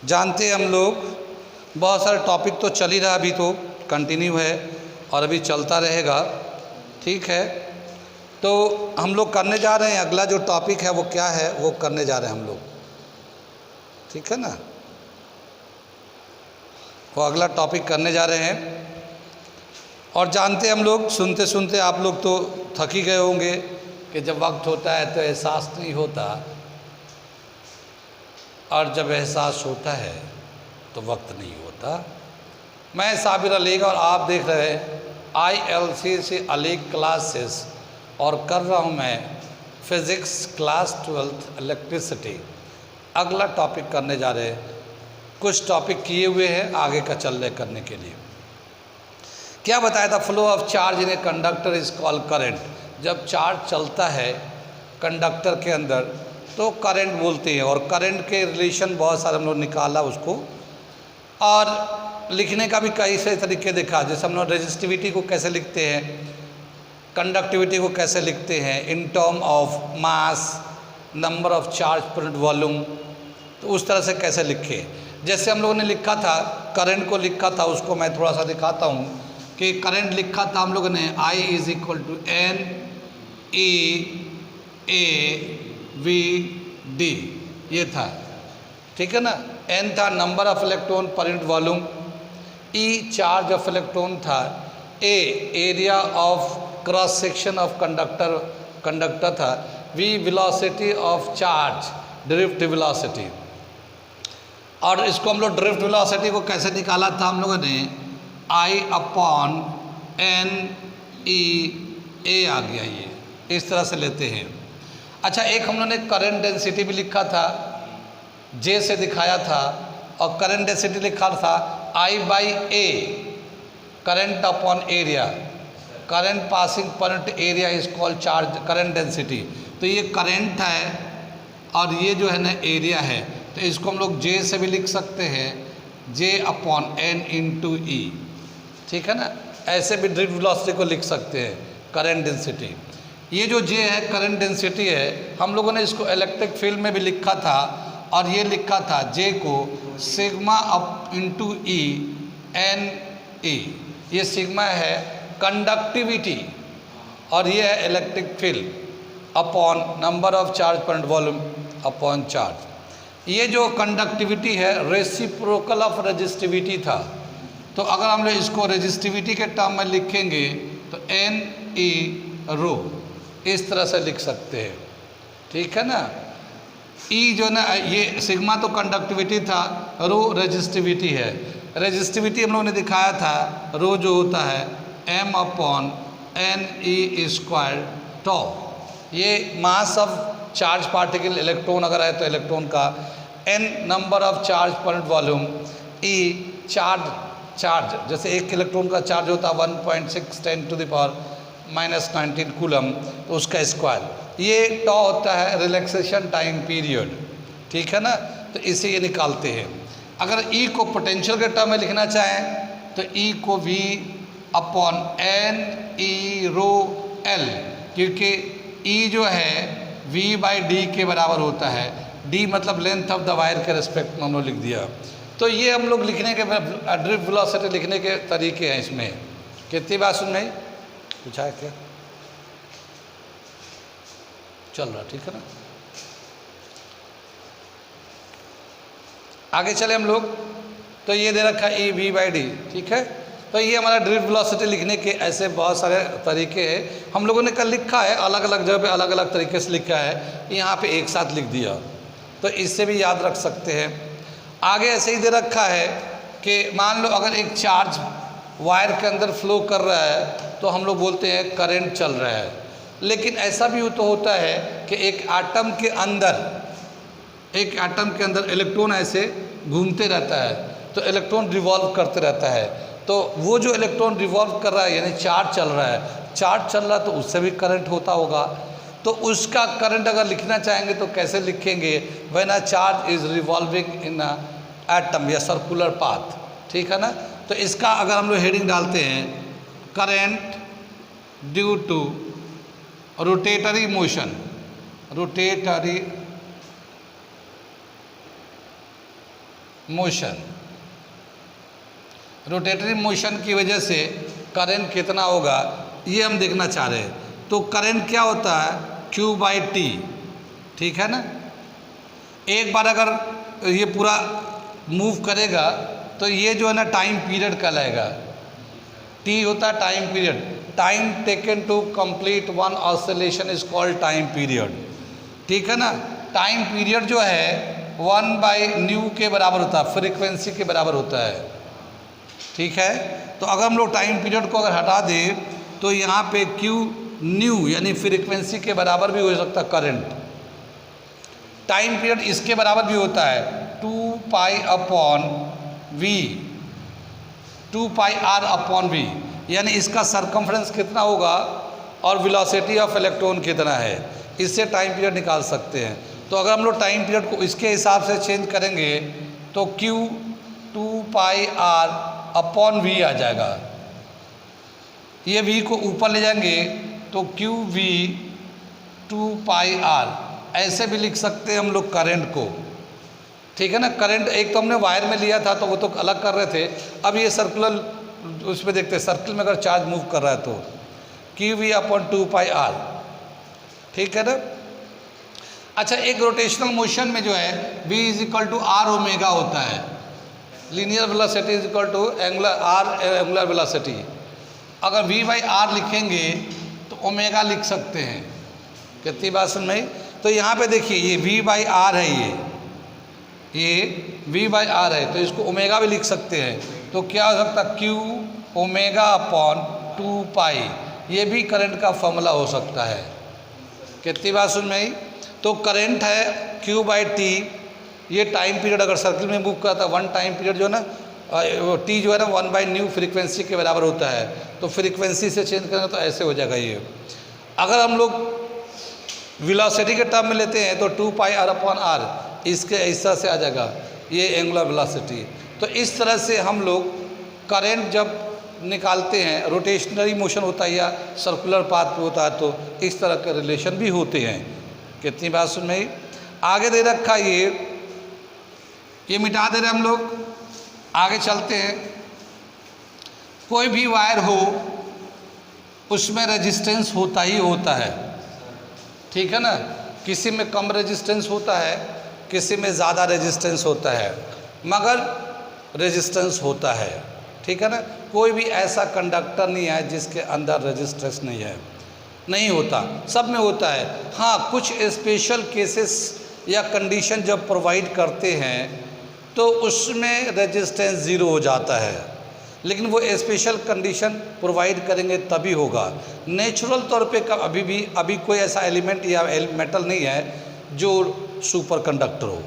जानते हैं हम लोग बहुत सारे टॉपिक तो चल ही रहा, अभी तो कंटिन्यू है और अभी चलता रहेगा, ठीक है। तो हम लोग करने जा रहे हैं, अगला जो टॉपिक है वो क्या है वो करने जा रहे हैं हम लोग, ठीक है ना। वो अगला टॉपिक करने जा रहे हैं। और जानते हैं हम लोग, सुनते सुनते आप लोग तो थक ही गए होंगे कि जब वक्त होता है तो एहसास नहीं होता, और जब एहसास होता है तो वक्त नहीं होता। मैं साबिर अलीग और आप देख रहे हैं ILC से अलीग क्लासेस, और कर रहा हूँ मैं फिज़िक्स क्लास 12 इलेक्ट्रिसिटी। अगला टॉपिक करने जा रहे हैं, कुछ टॉपिक किए हुए हैं, आगे का चल रहे करने के लिए। क्या बताया था? Flow of charge in a conductor is called current. जब चार्ज चलता है कंडक्टर के अंदर तो करंट बोलते हैं, और करंट के रिलेशन बहुत सारे हम लोग निकाला उसको, और लिखने का भी कई सारे तरीके देखा। जैसे हम लोग रेजिस्टिविटी को कैसे लिखते हैं, कंडक्टिविटी को कैसे लिखते हैं इन term of mass, number of charge per volume, तो उस तरह से कैसे लिखे। जैसे हम लोगों ने लिखा था करंट को लिखा था, उसको मैं थोड़ा सा दिखाता हूँ कि करंट लिखा था हम लोगों ने I is equal to N E A V D, ये था, ठीक है ना। N था number of electron per unit volume, E charge of electron था, A area of cross section of conductor था, V velocity of charge, drift velocity. और इसको हम लोग ड्रिफ्ट वेलोसिटी को कैसे निकाला था हम लोगों ने, I upon N E A आ गया, ये इस तरह से लेते हैं। अच्छा, एक हम लोगों ने करंट डेंसिटी भी लिखा था, J से दिखाया था, और करंट डेंसिटी लिखा था I by A, current upon area, current passing per area is called charge current density. तो ये करंट है और ये जो है ना एरिया है, तो इसको हम लोग J से भी लिख सकते हैं, J upon N into E, ठीक है ना। ऐसे भी ड्रिफ्ट वेलोसिटी को लिख सकते हैं, करंट डेंसिटी। ये जो J है करंट डेंसिटी है, हम लोगों ने इसको इलेक्ट्रिक फील्ड में भी लिखा था, और ये लिखा था J को sigma up into E N E, ये सिग्मा है कंडक्टिविटी और ये है electric field upon number of charge per volume upon charge. ये जो कंडक्टिविटी है रेसिप्रोकल ऑफ रेजिस्टिविटी था, तो अगर हम लोग इसको रेजिस्टिविटी के टर्म में लिखेंगे तो N E रो इस तरह से लिख सकते हैं, ठीक है ना। E जो ना ये सिग्मा तो कंडक्टिविटी था, रो रेजिस्टिविटी है। रेजिस्टिविटी हम लोगों ने दिखाया था, रो जो होता है M upon N E square tau. ये mass of charge particle, electron अगर है तो इलेक्ट्रॉन का, N number of charge per volume, E charge जैसे एक इलेक्ट्रॉन का चार्ज होता है 1.6 10 टू द पावर -19 कूलम, तो उसका स्क्वायर। ये टॉ होता है रिलैक्सेशन टाइम पीरियड, ठीक है ना। तो इसे ये निकालते हैं। अगर E को पोटेंशियल के टर्म में लिखना चाहें तो E को V अपॉन N E रो L, क्योंकि E जो है V बाई D के बराबर होता है। D मतलब लेंथ ऑफ द वायर के रिस्पेक्ट में हम लोग लिख दिया। तो ये हम लोग लिखने के ड्रिफ्ट वेलोसिटी लिखने के तरीके हैं। इसमें कितनी बात सुन रही, पूछा है क्या, चल रहा, ठीक है ना। आगे चले हम लोग, तो ये दे रखा है E V बाई D, ठीक है। तो ये हमारा ड्रिफ्ट वेलोसिटी लिखने के ऐसे बहुत सारे तरीके हैं। हम लोगों ने कल लिखा है अलग अलग जगह पे, अलग अलग तरीके से लिखा है, यहाँ पे एक साथ लिख दिया, तो इससे भी याद रख सकते हैं। आगे ऐसे ही दे रखा है कि मान लो अगर एक चार्ज वायर के अंदर फ्लो कर रहा है तो हम लोग बोलते हैं करंट चल रहा है। लेकिन ऐसा भी तो होता है कि एक एटम के अंदर इलेक्ट्रॉन ऐसे घूमते रहता है, तो इलेक्ट्रॉन रिवॉल्व करते रहता है। तो वो जो इलेक्ट्रॉन रिवॉल्व कर रहा है यानी चार्ज चल रहा है, चार्ज चल रहा है तो उससे भी करंट होता होगा। तो उसका करंट अगर लिखना चाहेंगे तो कैसे लिखेंगे, when a charge is revolving in a atom या सर्कुलर पाथ, ठीक है ना। तो इसका अगर हम लोग हेडिंग डालते हैं current due to rotatory motion, motion, rotatory motion की वजह से करंट कितना होगा ये हम देखना चाह रहे हैं। तो करंट क्या होता है, Q/T, ठीक है ना। एक बार अगर ये पूरा मूव करेगा तो ये जो है ना टाइम पीरियड कहलाएगा। T होता है time period, time taken to complete one oscillation is called time period, ठीक है ना। टाइम पीरियड जो है 1/ν के बराबर होता है, फ्रीक्वेंसी के बराबर होता है, ठीक है। तो अगर हम लोग टाइम पीरियड को अगर हटा दें तो यहाँ पे Q/ν यानी फ्रीक्वेंसी के बराबर भी हो सकता है करंट। टाइम पीरियड इसके बराबर भी होता है 2π/V, 2πr/V, यानी इसका सरकमफ्रेंस कितना होगा और वेलोसिटी ऑफ इलेक्ट्रॉन कितना है, इससे टाइम पीरियड निकाल सकते हैं। तो अगर हम लोग टाइम पीरियड को इसके हिसाब से चेंज करेंगे तो Q 2πr/V आ जाएगा। ये V को ऊपर ले जाएंगे तो QV 2πr, ऐसे भी लिख सकते हैं हम लोग करंट को, ठीक है ना। करंट एक तो हमने वायर में लिया था तो वो तो अलग कर रहे थे, अब ये सर्कुलर उसमें देखते हैं, सर्किल में अगर चार्ज मूव कर रहा है तो QV/2πr, ठीक है ना। अच्छा, एक रोटेशनल मोशन में जो है V = R ω होता है, लीनियर वेलोसिटी = एंगुलर वेलोसिटी। अगर V/R लिखेंगे तो ओमेगा लिख सकते हैं, कितनी बात समझ में। तो यहाँ पे देखिए ये V/R है, ये V/R है, तो इसको ओमेगा भी लिख सकते हैं। तो क्या हो सकता है Q/2π, ये भी करंट का फॉर्मूला हो सकता है, कितनी बात समझ में आई। तो करंट है Q/T, ये टाइम पीरियड अगर सर्किल में मूव करता है, वन टाइम पीरियड जो है ना T जो है ना 1/ν फ्रीक्वेंसी के बराबर होता है, तो फ्रीक्वेंसी से चेंज करेंगे तो ऐसे हो जाएगा ये। अगर हम लोग वेलोसिटी के टर्म में लेते हैं तो 2πr/R, इसके इस तरह से आ जाएगा ये एंगुलर वेलोसिटी। तो इस तरह से हम लोग करंट जब निकालते हैं, रोटेशनरी मोशन होता है या सर्कुलर पाथ पे होता है, तो इस तरह के रिलेशन भी होते हैं, कितनी बात सुन में। आगे दे रखा ये मिटा दे रहे हम लोग, आगे चलते हैं। कोई भी वायर हो उसमें रेजिस्टेंस होता ही होता है, ठीक है ना। किसी में कम रेजिस्टेंस होता है, किसी में ज़्यादा रेजिस्टेंस होता है, मगर रेजिस्टेंस होता है, ठीक है ना। कोई भी ऐसा कंडक्टर नहीं है जिसके अंदर रेजिस्टेंस नहीं है, नहीं होता, सब में होता है। हाँ, कुछ स्पेशल केसेस या कंडीशन जब प्रोवाइड करते हैं तो उसमें रेजिस्टेंस ज़ीरो हो जाता है, लेकिन वो स्पेशल कंडीशन प्रोवाइड करेंगे तभी होगा। नेचुरल तौर पे अभी कोई ऐसा एलिमेंट या मेटल नहीं है जो सुपर कंडक्टर हो।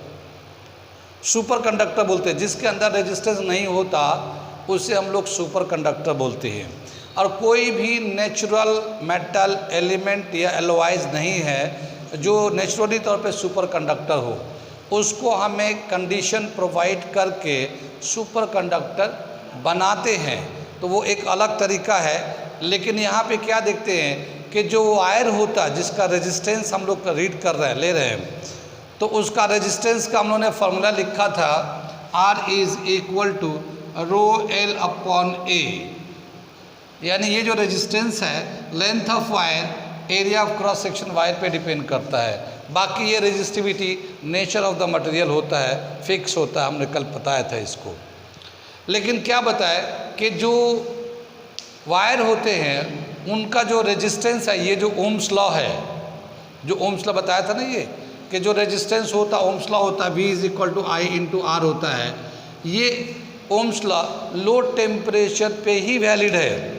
सुपर कंडक्टर बोलते हैं जिसके अंदर रेजिस्टेंस नहीं होता, उसे हम लोग सुपर कंडक्टर बोलते हैं। और कोई भी नेचुरल मेटल एलिमेंट या एलॉयज नहीं है जो नेचुरली तौर पे सुपर कंडक्टर हो, उसको हमें कंडीशन प्रोवाइड करके सुपर कंडक्टर बनाते हैं, तो वो एक अलग तरीका है। लेकिन यहाँ पे क्या देखते हैं कि जो वायर होता है जिसका रेजिस्टेंस हम लोग रीड कर रहे हैं, ले रहे हैं, तो उसका रेजिस्टेंस का हम लोगों ने फॉर्मूला लिखा था R = ρL/A, यानी ये जो रेजिस्टेंस है length of wire, area of cross section wire पे डिपेंड करता है। बाकी ये resistivity nature of the material होता है, फिक्स होता है, हमने कल बताया था इसको। लेकिन क्या बताए कि जो वायर होते हैं उनका जो रेजिस्टेंस है, ये जो ओम्स लॉ है, जो ओम्स लॉ बताया था ना, ये कि जो रेजिस्टेंस होता है ओम्स लॉ होता है V = I × R होता है। ये ओम्स लॉ लो टेम्परेचर पे ही वैलिड है।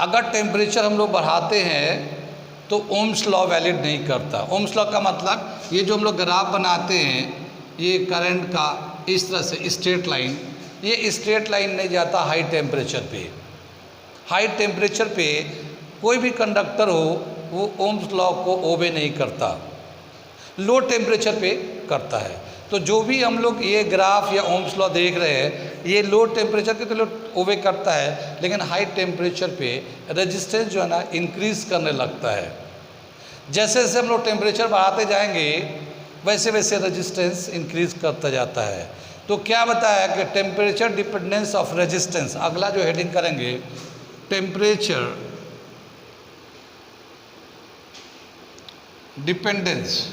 अगर टेम्परेचर हम लोग बढ़ाते हैं तो ओम्स लॉ वैलिड नहीं करता। ओम्स लॉ का मतलब ये जो हम लोग ग्राफ बनाते हैं, ये करंट का इस तरह से स्ट्रेट लाइन, ये स्ट्रेट लाइन नहीं जाता हाई टेम्परेचर पे। हाई टेम्परेचर पे कोई भी कंडक्टर हो वो ओम्स लॉ को ओबे नहीं करता, लो टेम्परेचर पे करता है। तो जो भी हम लोग ये ग्राफ या ओम्स लॉ देख रहे हैं, ये लो टेम्परेचर के तो ओबे करता है, लेकिन हाई टेम्परेचर पे रेजिस्टेंस जो है ना इंक्रीज करने लगता है। जैसे जैसे हम लोग टेम्परेचर बढ़ाते जाएंगे वैसे वैसे रेजिस्टेंस इंक्रीज करता जाता है। तो क्या बताया कि टेम्परेचर डिपेंडेंस ऑफ रेजिस्टेंस, अगला जो हेडिंग करेंगे टेम्परेचर डिपेंडेंस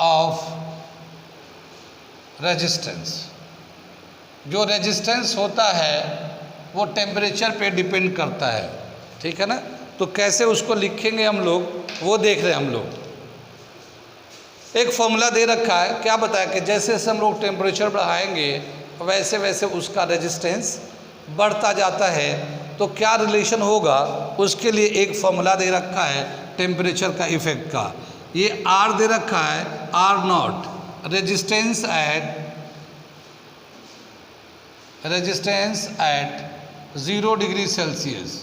ऑफ रेजिस्टेंस। जो रेजिस्टेंस होता है वो टेम्परेचर पे डिपेंड करता है, ठीक है ना। तो कैसे उसको लिखेंगे हम लोग वो देख रहे हैं हम लोग। एक फॉर्मूला दे रखा है, क्या बताया कि जैसे जैसे हम लोग टेम्परेचर बढ़ाएंगे वैसे वैसे उसका रेजिस्टेंस बढ़ता जाता है। तो क्या रिलेशन होगा उसके लिए एक फॉर्मूला दे रखा है टेम्परेचर का इफेक्ट का। ये आर दे रखा है, R naught resistance at 0 degree Celsius,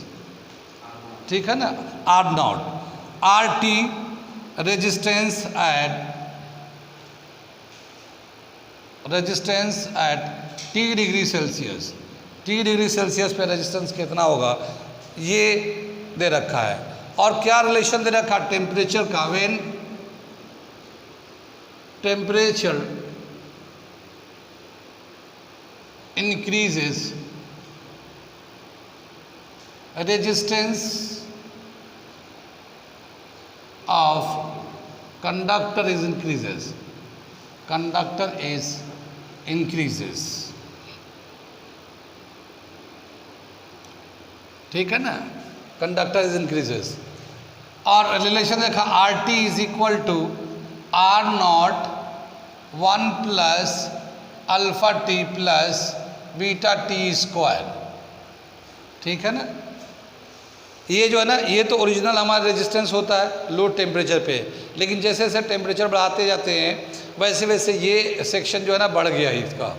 ठीक है ना, R naught. R T resistance at T degree Celsius. T degree Celsius पे रेजिस्टेंस कितना होगा ये दे रखा है। और क्या रिलेशन दे रखा है टेम्परेचर का, when temperature increases resistance of conductor is increases, conductor is increases, ठीक है ना, कंडक्टर इज इंक्रीजेस। और रिलेशन देखा R T is equal to R naught 1 plus alpha T plus beta T square, ठीक है ना। ये जो है ना ये तो ओरिजिनल हमारा रेजिस्टेंस होता है लो टेम्परेचर पे, लेकिन जैसे जैसे टेम्परेचर बढ़ाते जाते हैं वैसे वैसे ये सेक्शन जो है ना बढ़ गया है इसका।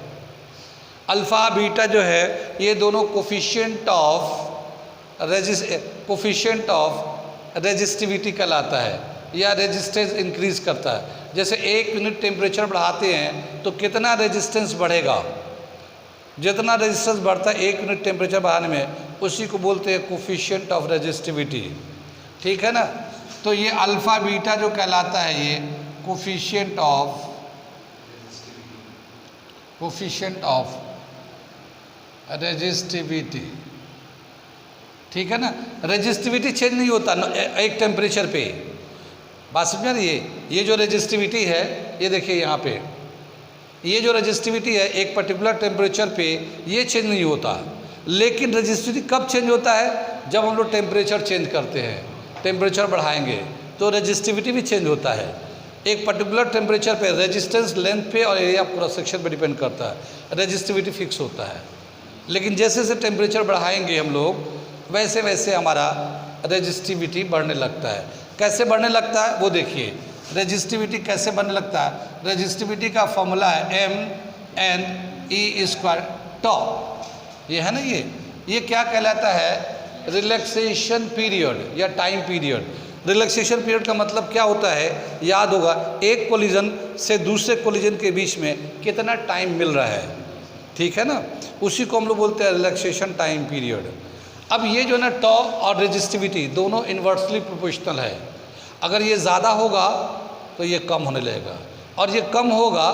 अल्फ़ा बीटा जो है ये दोनों कोफिशिएंट ऑफ रेजिस्टिविटी कहलाता है या रेजिस्टेंस इंक्रीज करता है। जैसे 1 यूनिट टेम्परेचर बढ़ाते हैं तो कितना रेजिस्टेंस बढ़ेगा, जितना रेजिस्टेंस बढ़ता है 1 यूनिट टेम्परेचर बढ़ाने में उसी को बोलते हैं कोफिशिएंट ऑफ रेजिस्टिविटी, ठीक है ना। तो ये अल्फ़ा बीटा जो कहलाता है ये कोफिशिएंट ऑफ रेजिस्टिविटी, ठीक है ना। रेजिस्टिविटी चेंज नहीं होता एक टेम्परेचर पे, बात समझ रही है। ये जो रेजिस्टिविटी है ये देखिए यहाँ पे, ये जो रेजिस्टिविटी है एक पर्टिकुलर टेम्परेचर पे ये चेंज नहीं होता। लेकिन रेजिस्टिविटी कब चेंज होता है, जब हम लोग टेम्परेचर चेंज करते हैं, टेम्परेचर बढ़ाएंगे तो रेजिस्टिविटी भी चेंज होता है। एक पर्टिकुलर टेम्परेचर पे रेजिस्टेंस लेंथ पे और एरिया क्रॉस सेक्शन पे डिपेंड करता है, रेजिस्टिविटी फिक्स होता है। लेकिन जैसे जैसे टेम्परेचर बढ़ाएंगे हम लोग वैसे वैसे हमारा रेजिस्टिविटी बढ़ने लगता है। कैसे बढ़ने लगता है वो देखिए, रेजिस्टिविटी कैसे बनने लगता है। रेजिस्टिविटी का फॉर्मूला है mn(e²) टॉ, ये है ना, ये क्या कहलाता है, रिलैक्सेशन पीरियड या टाइम पीरियड। रिलैक्सेशन पीरियड का मतलब क्या होता है, याद होगा, एक कोलिजन से दूसरे कोलिजन के बीच में कितना टाइम मिल रहा है, ठीक है ना, उसी को हम लोग बोलते हैं रिलैक्सेशन टाइम पीरियड। अब ये जो ना टॉ और रेजिस्टिविटी दोनों इन्वर्सली प्रोपोर्शनल है। अगर ये ज़्यादा होगा तो ये कम होने लगेगा और ये कम होगा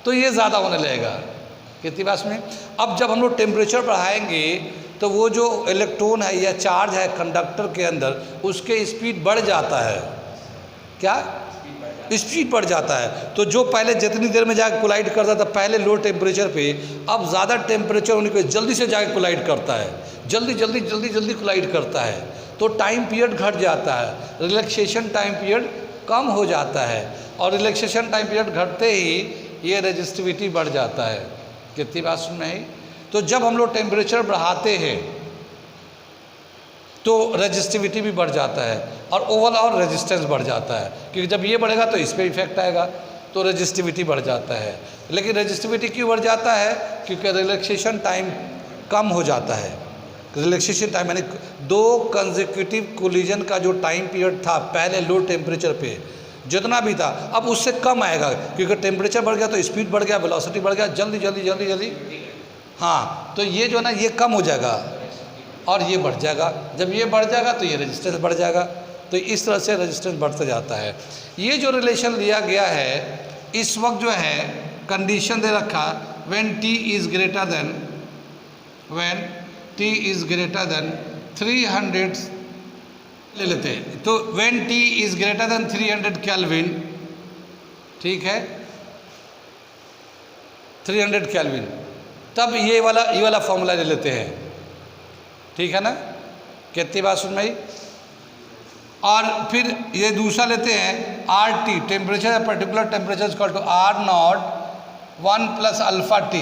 तो ये ज़्यादा होने लगेगा। कितनी बात में। अब जब हम लोग टेम्परेचर बढ़ाएंगे तो वो जो इलेक्ट्रॉन है या चार्ज है कंडक्टर के अंदर उसके स्पीड बढ़ जाता है, क्या स्पीड बढ़ जाता है। तो जो पहले जितनी देर में जाकर कोलाइड करता था पहले लो टेम्परेचर पे, अब ज़्यादा टेम्परेचर होने के जल्दी से जाकर कोलाइड करता है, जल्दी कोलाइड करता है। तो टाइम पीरियड घट जाता है, रिलैक्सेशन टाइम पीरियड कम हो जाता है और रिलैक्सेशन टाइम पीरियड घटते ही ये रेजिस्टिविटी बढ़ जाता है। कितनी बात सुन में आई। तो जब हम लोग टेम्परेचर बढ़ाते हैं तो रेजिस्टिविटी भी बढ़ जाता है और ओवरऑल रेजिस्टेंस बढ़ जाता है, क्योंकि जब ये बढ़ेगा तो इस पर इफेक्ट आएगा तो रेजिस्टिविटी बढ़ जाता है। लेकिन रेजिस्टिविटी क्यों बढ़ जाता है, क्योंकि रिलैक्सेशन टाइम कम हो जाता है। रिलैक्सेशन टाइम यानी 2 कंसेक्यूटिव कोलिजन का जो टाइम पीरियड था पहले लो टेम्परेचर पे जितना भी था अब उससे कम आएगा, क्योंकि टेम्परेचर बढ़ गया तो स्पीड बढ़ गया, वेलोसिटी बढ़ गया, जल्दी, हाँ, तो ये जो ना ये कम हो जाएगा और ये बढ़ जाएगा। जब ये बढ़ जाएगा तो ये रेजिस्टेंस बढ़ जाएगा। तो इस तरह से रेजिस्टेंस बढ़ता जाता है। ये जो रिलेशन लिया गया है इस वक्त जो है कंडीशन दे रखा when t is greater than 300 ले लेते हैं। तो when t is greater than 300 kelvin, ठीक है, 300 केल्विन, तब ये वाला फॉर्मूला ले लेते हैं, ठीक है ना। कितनी बात सुन भाई। और फिर ये दूसरा लेते हैं RT, temperature particular temperature equal to R0 1 plus alpha t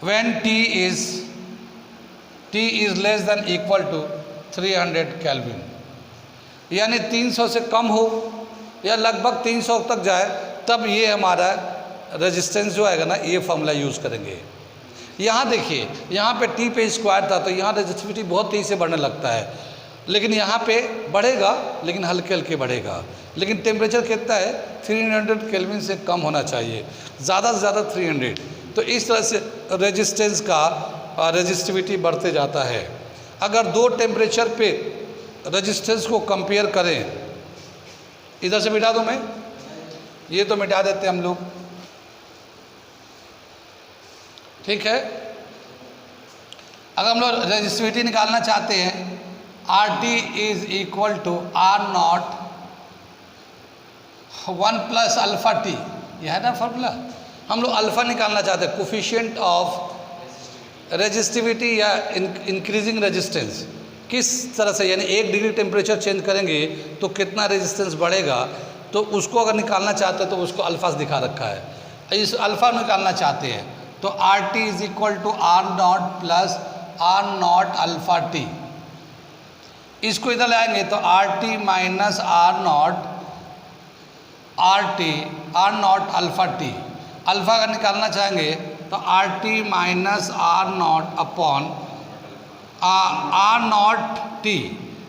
when t is less than equal to 300 kelvin, यानी 300 से कम हो या लगभग 300 तक जाए, तब ये हमारा रेजिस्टेंस जो आएगा ना, ये फॉर्मूला यूज़ करेंगे। यहाँ देखिए, यहाँ पे t पे स्क्वायर था तो यहाँ रेजिस्टिविटी बहुत तेज़ी से बढ़ने लगता है, लेकिन यहाँ पे बढ़ेगा लेकिन हल्के हल्के बढ़ेगा। लेकिन टेम्परेचर कितना है, 300 केल्विन से कम होना चाहिए, ज़्यादा से ज़्यादा 300। तो इस तरह से रेजिस्टेंस का रेजिस्टिविटी बढ़ते जाता है। अगर दो टेम्परेचर पे रेजिस्टेंस को कंपेयर करें, इधर से मिटा दूँ मैं, ये तो मिटा देते हैं हम लोग, ठीक है। अगर हम लोग रेजिस्टिविटी निकालना चाहते हैं, RT is equal to R0 1 plus alpha t, यह है ना फॉर्मूला। हम लोग अल्फा निकालना चाहते हैं, कोफिशिएंट ऑफ रेजिस्टिविटी या इंक्रीजिंग रेजिस्टेंस, किस तरह से, यानी 1 डिग्री टेम्परेचर चेंज करेंगे तो कितना रेजिस्टेंस बढ़ेगा, तो उसको अगर निकालना चाहते हैं तो उसको अल्फा से दिखा रखा है। इस अल्फा निकालना चाहते हैं तो RT is equal to R0 plus R0 alpha t। इसको इधर लाएंगे तो RT minus R0 alpha t। Alpha अगर निकालना चाहेंगे तो RT minus R0 upon R0 t,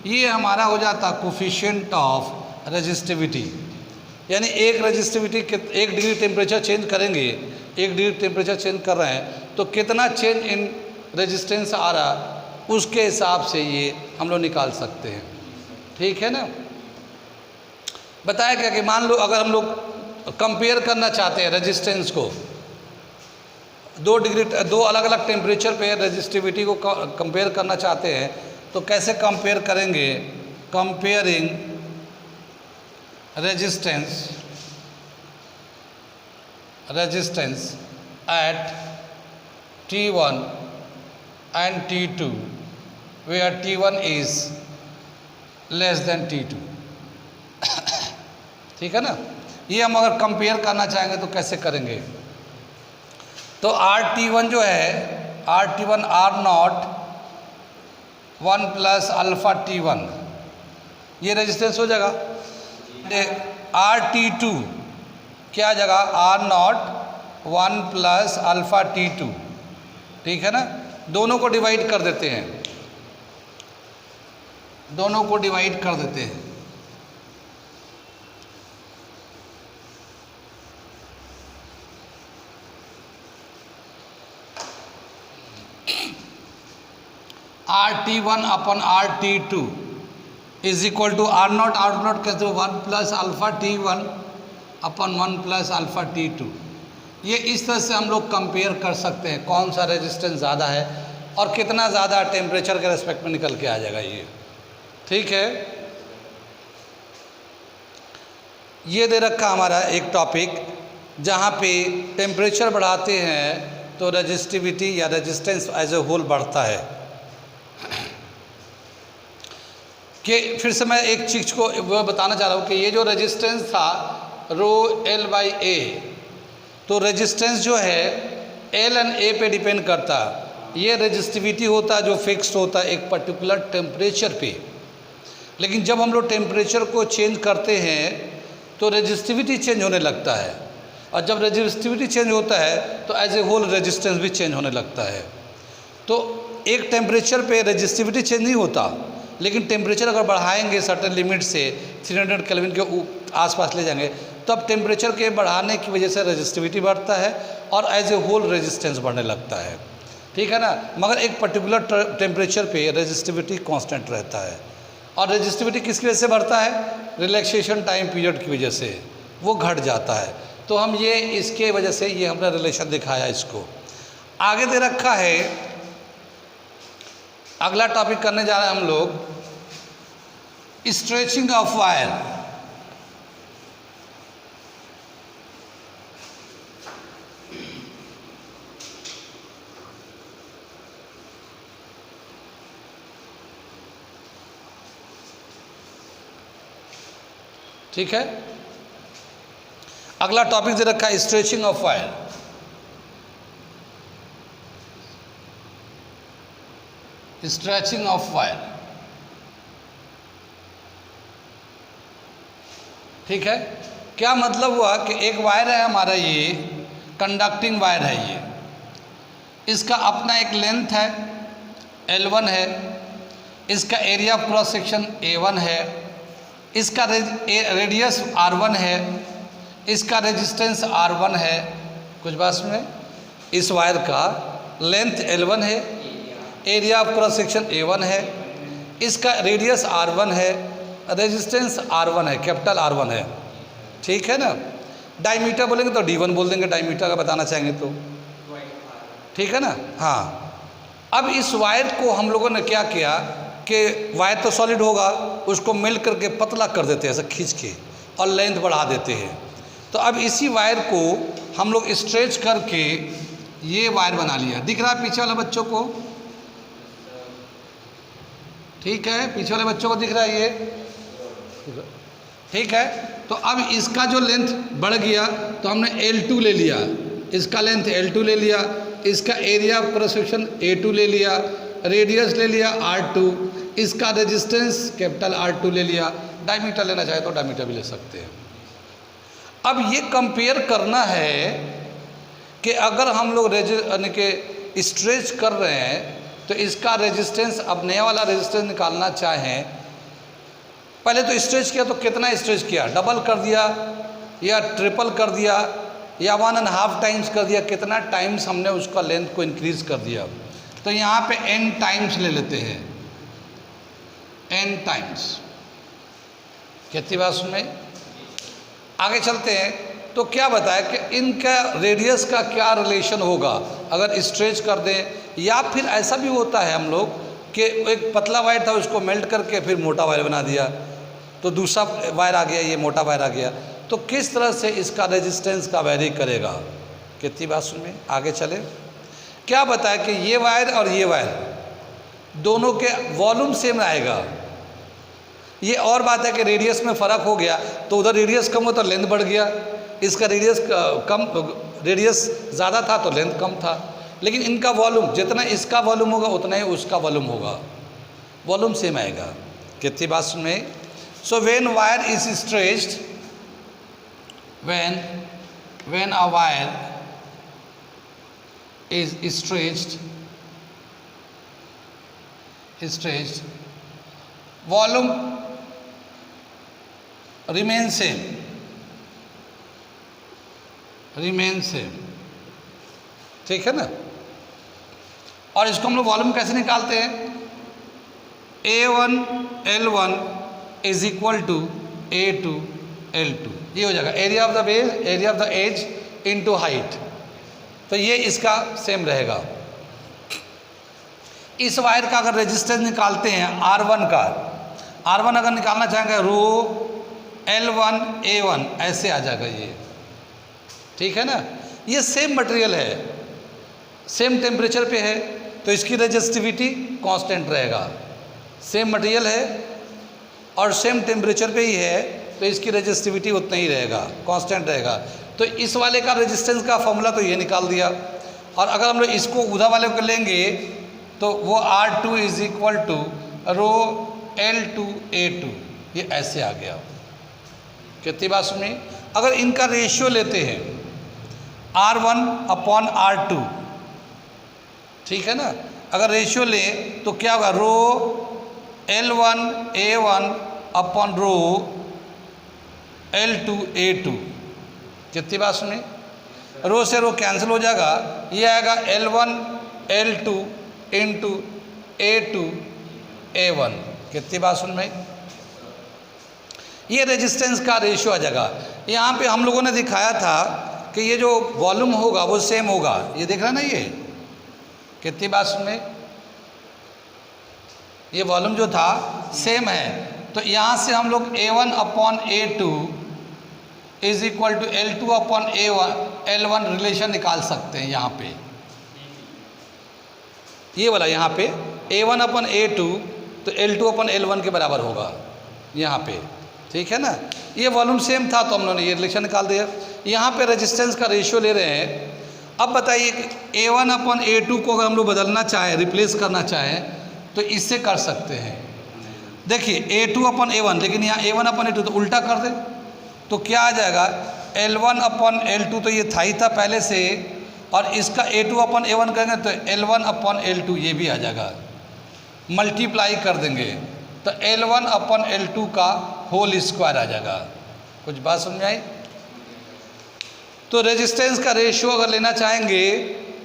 ये हमारा हो जाता कोफिशिएंट ऑफ रेजिस्टिविटी। यानी एक रेजिस्टिविटी 1 डिग्री टेम्परेचर चेंज करेंगे, 1 डिग्री टेम्परेचर चेंज कर रहे हैं तो कितना चेंज इन रेजिस्टेंस आ रहा, उसके हिसाब से ये हम लोग निकाल सकते हैं, ठीक है ना। बताया क्या कि मान लो अगर हम लोग कंपेयर करना चाहते हैं रेजिस्टेंस को, 2 अलग अलग टेम्परेचर पे रेजिस्टिविटी को कंपेयर करना चाहते हैं तो कैसे कंपेयर करेंगे, comparing resistance at T1 and T2 where T1 is less than T2 ठीक है ना। ये हम अगर कंपेयर करना चाहेंगे तो कैसे करेंगे, तो RT1 जो है, RT1 R0 1 plus alpha T1, ये रेजिस्टेंस हो जाएगा। RT2 क्या जगह, R0 1 प्लस अल्फा T2, ठीक है ना। दोनों को डिवाइड कर देते हैं, दोनों को डिवाइड कर देते हैं। RT1 upon RT2 is equal to R0 कैसे, 1 प्लस अल्फा T1 अपन 1 प्लस अल्फा T2। ये इस तरह से हम लोग कंपेयर कर सकते हैं कौन सा रेजिस्टेंस ज़्यादा है और कितना ज़्यादा टेम्परेचर के रेस्पेक्ट में निकल के आ जाएगा ये, ठीक है। ये दे रखा हमारा एक टॉपिक जहाँ पे टेम्परेचर बढ़ाते हैं तो रेजिस्टिविटी या रेजिस्टेंस एज ए होल बढ़ता है। कि फिर से मैं एक चीज़ को वो बताना चाह रहा हूँ कि ये जो रेजिस्टेंस था रो L/A, तो रेजिस्टेंस जो है L एंड A पे डिपेंड करता। ये रेजिस्टिविटी होता है जो फिक्स्ड होता है एक पर्टिकुलर टेम्परेचर पे, लेकिन जब हम लोग टेम्परेचर को चेंज करते हैं तो रेजिस्टिविटी चेंज होने लगता है, और जब रेजिस्टिविटी चेंज होता है तो एज ए होल रेजिस्टेंस भी चेंज होने लगता है। तो एक टेम्परेचर पे रेजिस्टिविटी चेंज नहीं होता, लेकिन टेम्परेचर अगर बढ़ाएंगे सर्टेन लिमिट से 300 केल्विन के आसपास ले जाएंगे तब टेम्परेचर के बढ़ाने की वजह से रेजिस्टिविटी बढ़ता है और एज ए होल रेजिस्टेंस बढ़ने लगता है, ठीक है ना। मगर एक पर्टिकुलर टेम्परेचर पे रेजिस्टिविटी कांस्टेंट रहता है। और रेजिस्टिविटी किसकी वजह से बढ़ता है, रिलैक्सेशन टाइम पीरियड की वजह से। वो घट जाता है। तो हम ये इसके वजह से ये हमने रिलेशन दिखाया। इसको आगे दे रखा है, अगला टॉपिक करने जा रहे हैं हम लोग, स्ट्रेचिंग ऑफ वायर। ठीक है, अगला टॉपिक दे रखा है stretching of wire. Stretching of wire, ठीक है। क्या मतलब हुआ कि एक वायर है हमारा, ये कंडक्टिंग वायर है, ये इसका अपना एक लेंथ है L1 है, इसका area of cross section A1 है, इसका रेडियस R1 है, इसका रेजिस्टेंस R1 है। कुछ बात में, इस वायर का लेंथ L1 है, area of cross section A1 है, इसका रेडियस R1 है, रेजिस्टेंस R1 है, कैपिटल R1 है। ठीक है ना। डायमीटर बोलेंगे तो D1 बोल देंगे, डायमीटर का बताना चाहेंगे तो, ठीक है ना। हाँ, अब इस वायर को हम लोगों ने क्या किया कि वायर तो सॉलिड होगा, उसको मिल करके पतला कर देते हैं ऐसा खींच के, और लेंथ बढ़ा देते हैं। तो अब इसी वायर को हम लोग स्ट्रेच करके ये वायर बना लिया। दिख रहा है पीछे वाले बच्चों को? ठीक है, पीछे वाले बच्चों को दिख रहा है ये? ठीक है। तो अब इसका जो लेंथ बढ़ गया तो हमने L2 ले लिया, इसका लेंथ L2 ले लिया, इसका area of cross section A2 ले लिया, रेडियस ले लिया R2, इसका रेजिस्टेंस कैपिटल R2 ले लिया। डायमीटर लेना चाहे तो डायमीटर भी ले सकते हैं। अब ये कंपेयर करना है कि अगर हम लोग यानी कि स्ट्रेच कर रहे हैं तो इसका रेजिस्टेंस, अब नया वाला रेजिस्टेंस निकालना चाहें, पहले तो स्ट्रेच किया तो कितना स्ट्रेच किया, डबल कर दिया या ट्रिपल कर दिया या 1.5 टाइम्स कर दिया, कितना टाइम्स हमने उसका लेंथ को इंक्रीज कर दिया। तो यहाँ पे n टाइम्स ले लेते हैं, n टाइम्स। कितनी बात सुन में आगे चलते हैं तो क्या बताया कि इनका रेडियस का क्या रिलेशन होगा अगर स्ट्रेच कर दें, या फिर ऐसा भी होता है हम लोग कि एक पतला वायर था उसको मेल्ट करके फिर मोटा वायर बना दिया, तो दूसरा वायर आ गया, ये मोटा वायर आ गया। तो किस तरह से इसका रेजिस्टेंस का वैरी करेगा। कितनी बात सुन में आगे चले। क्या बताया कि ये वायर और ये वायर दोनों के वॉल्यूम सेम आएगा। ये और बात है कि रेडियस में फ़र्क हो गया तो उधर रेडियस कम हो तो लेंथ बढ़ गया, इसका रेडियस कम, रेडियस ज़्यादा था तो लेंथ कम था। लेकिन इनका वॉल्यूम, जितना इसका वॉल्यूम होगा उतना ही उसका वॉल्यूम होगा, वॉल्यूम सेम आएगा। कितनी बात सुन में। So when wire is stretched, when a wire is stretched, volume remains same, ठीक है ना। और इसको हम लोग वॉल्यूम कैसे निकालते हैं, A1 L1 is equal to A2 L2, ये हो जाएगा area of the base, area of the edge into height. तो ये इसका सेम रहेगा। इस वायर का अगर रेजिस्टेंस निकालते हैं R1 का, R1 अगर निकालना चाहेंगे रो L1 A1 ऐसे आ जाएगा ये, ठीक है ना। ये सेम मटेरियल है, सेम टेम्परेचर पे है तो इसकी रेजिस्टिविटी कांस्टेंट रहेगा। सेम मटेरियल है और सेम टेम्परेचर पे ही है तो इसकी रेजिस्टिविटी उतना ही रहेगा, कांस्टेंट रहेगा। तो इस वाले का रेजिस्टेंस का फॉर्मूला तो ये निकाल दिया। और अगर हम लोग इसको उधर वाले को लेंगे तो वो R2 is equal to row L2 A2, ये ऐसे आ गया। कितनी बात सुनी। अगर इनका रेशियो लेते हैं R1 अपॉन R2, ठीक है ना, अगर रेशियो लें तो क्या होगा, रो L1 A1 upon rho L2 A2। कितनी बात सुनी। रो से रो कैंसिल हो जाएगा, ये आएगा L1 L2 into A2 A1। कितनी बात सुन में। ये रेजिस्टेंस का रेशियो आ जाएगा। यहाँ पे हम लोगों ने दिखाया था कि ये जो वॉल्यूम होगा वो सेम होगा, ये देख रहे ना, ये कितनी बात सुन में, ये वॉल्यूम जो था सेम है। तो यहाँ से हम लोग A1 upon A2 is equal to L2 upon L1 relation निकाल सकते हैं। यहाँ पे ये वाला, यहाँ पे A1 अपॉन A2 तो L2 अपॉन L1 के बराबर होगा यहाँ पे, ठीक है ना। ये वॉल्यूम सेम था तो हम लोगों ने ये रिलेशन निकाल दिया। यहाँ पे रेजिस्टेंस का रेशियो ले रहे हैं। अब बताइए कि A1 अपॉन A2 को अगर हम लोग बदलना चाहें, रिप्लेस करना चाहें, तो इससे कर सकते हैं। देखिए A2 अपॉन A1, लेकिन यहाँ A1 अपॉन A2 तो उल्टा कर दे तो क्या आ जाएगा, L1 अपॉन L2 तो ये था ही था पहले से, और इसका A2 अपॉन A1 करेंगे तो L1 अपॉन L2 ये भी आ जाएगा, मल्टीप्लाई कर देंगे तो L1 अपॉन L2 का होल स्क्वायर आ जाएगा। कुछ बात समझ में आई? तो रेजिस्टेंस का रेशियो अगर लेना चाहेंगे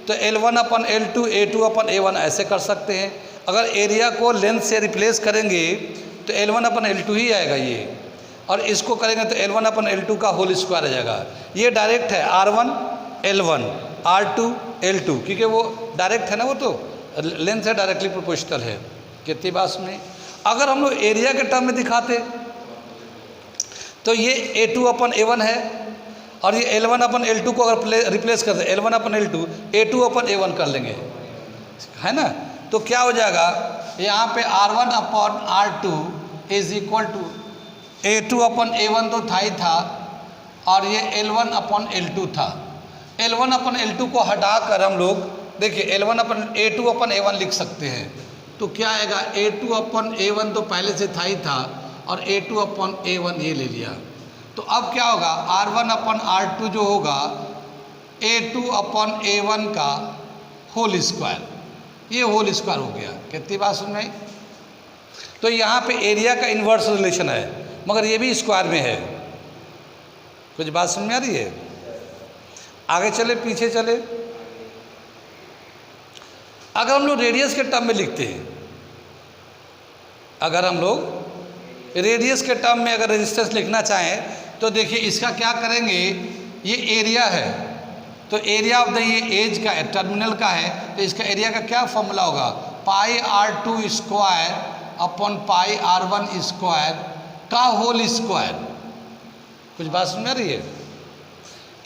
तो L1 upon L2 A2 upon A1 ऐसे कर सकते हैं। अगर एरिया को लेंथ से रिप्लेस करेंगे तो L1 अपॉन L2 ही आएगा ये, और इसको करेंगे तो L1 अपॉन L2 का होल स्क्वायर आ जाएगा। ये डायरेक्ट है R1 L1 R2 L2, क्योंकि वो डायरेक्ट है ना, वो तो लेंथ से डायरेक्टली प्रोपोर्शनल है। कितनी बात में, अगर हम लोग एरिया के टर्म में दिखाते तो ये A2 अपॉन A1 है, और ये L1 अपॉन L2 को अगर रिप्लेस करते L1 upon L2 A2 upon A1 कर लेंगे, है ना। तो क्या हो जाएगा, यहाँ पे R1 upon R2 is equal to A2 upon A1 तो था ही था, और ये L1 अपॉन L2 था। L1 अपॉन L2 को हटाकर हम लोग देखिए L1 upon A2 upon A1 लिख सकते हैं। तो क्या आएगा, A2 अपॉन A1 तो पहले से था ही था, और A2 अपॉन A1 ये ले लिया। तो अब क्या होगा, R1 अपॉन R2 जो होगा A2 अपॉन A1 का होल स्क्वायर, ये होल स्क्वायर हो गया। कितनी बात सुन में? तो यहाँ पे एरिया का इन्वर्स रिलेशन है, मगर ये भी स्क्वायर में है। कुछ बात समझ में आ रही है? आगे चले पीछे चले, अगर हम लोग रेडियस के टर्म में लिखते हैं, अगर हम लोग रेडियस के टर्म में अगर रेजिस्टेंस लिखना चाहें तो देखिए इसका क्या करेंगे, ये एरिया है तो एरिया ऑफ द ये एज का है, टर्मिनल का है, तो इसका एरिया का क्या फॉर्मूला होगा, पाई R2 square upon pi R1 square का होल स्क्वायर। कुछ बात समझ में आ रही है?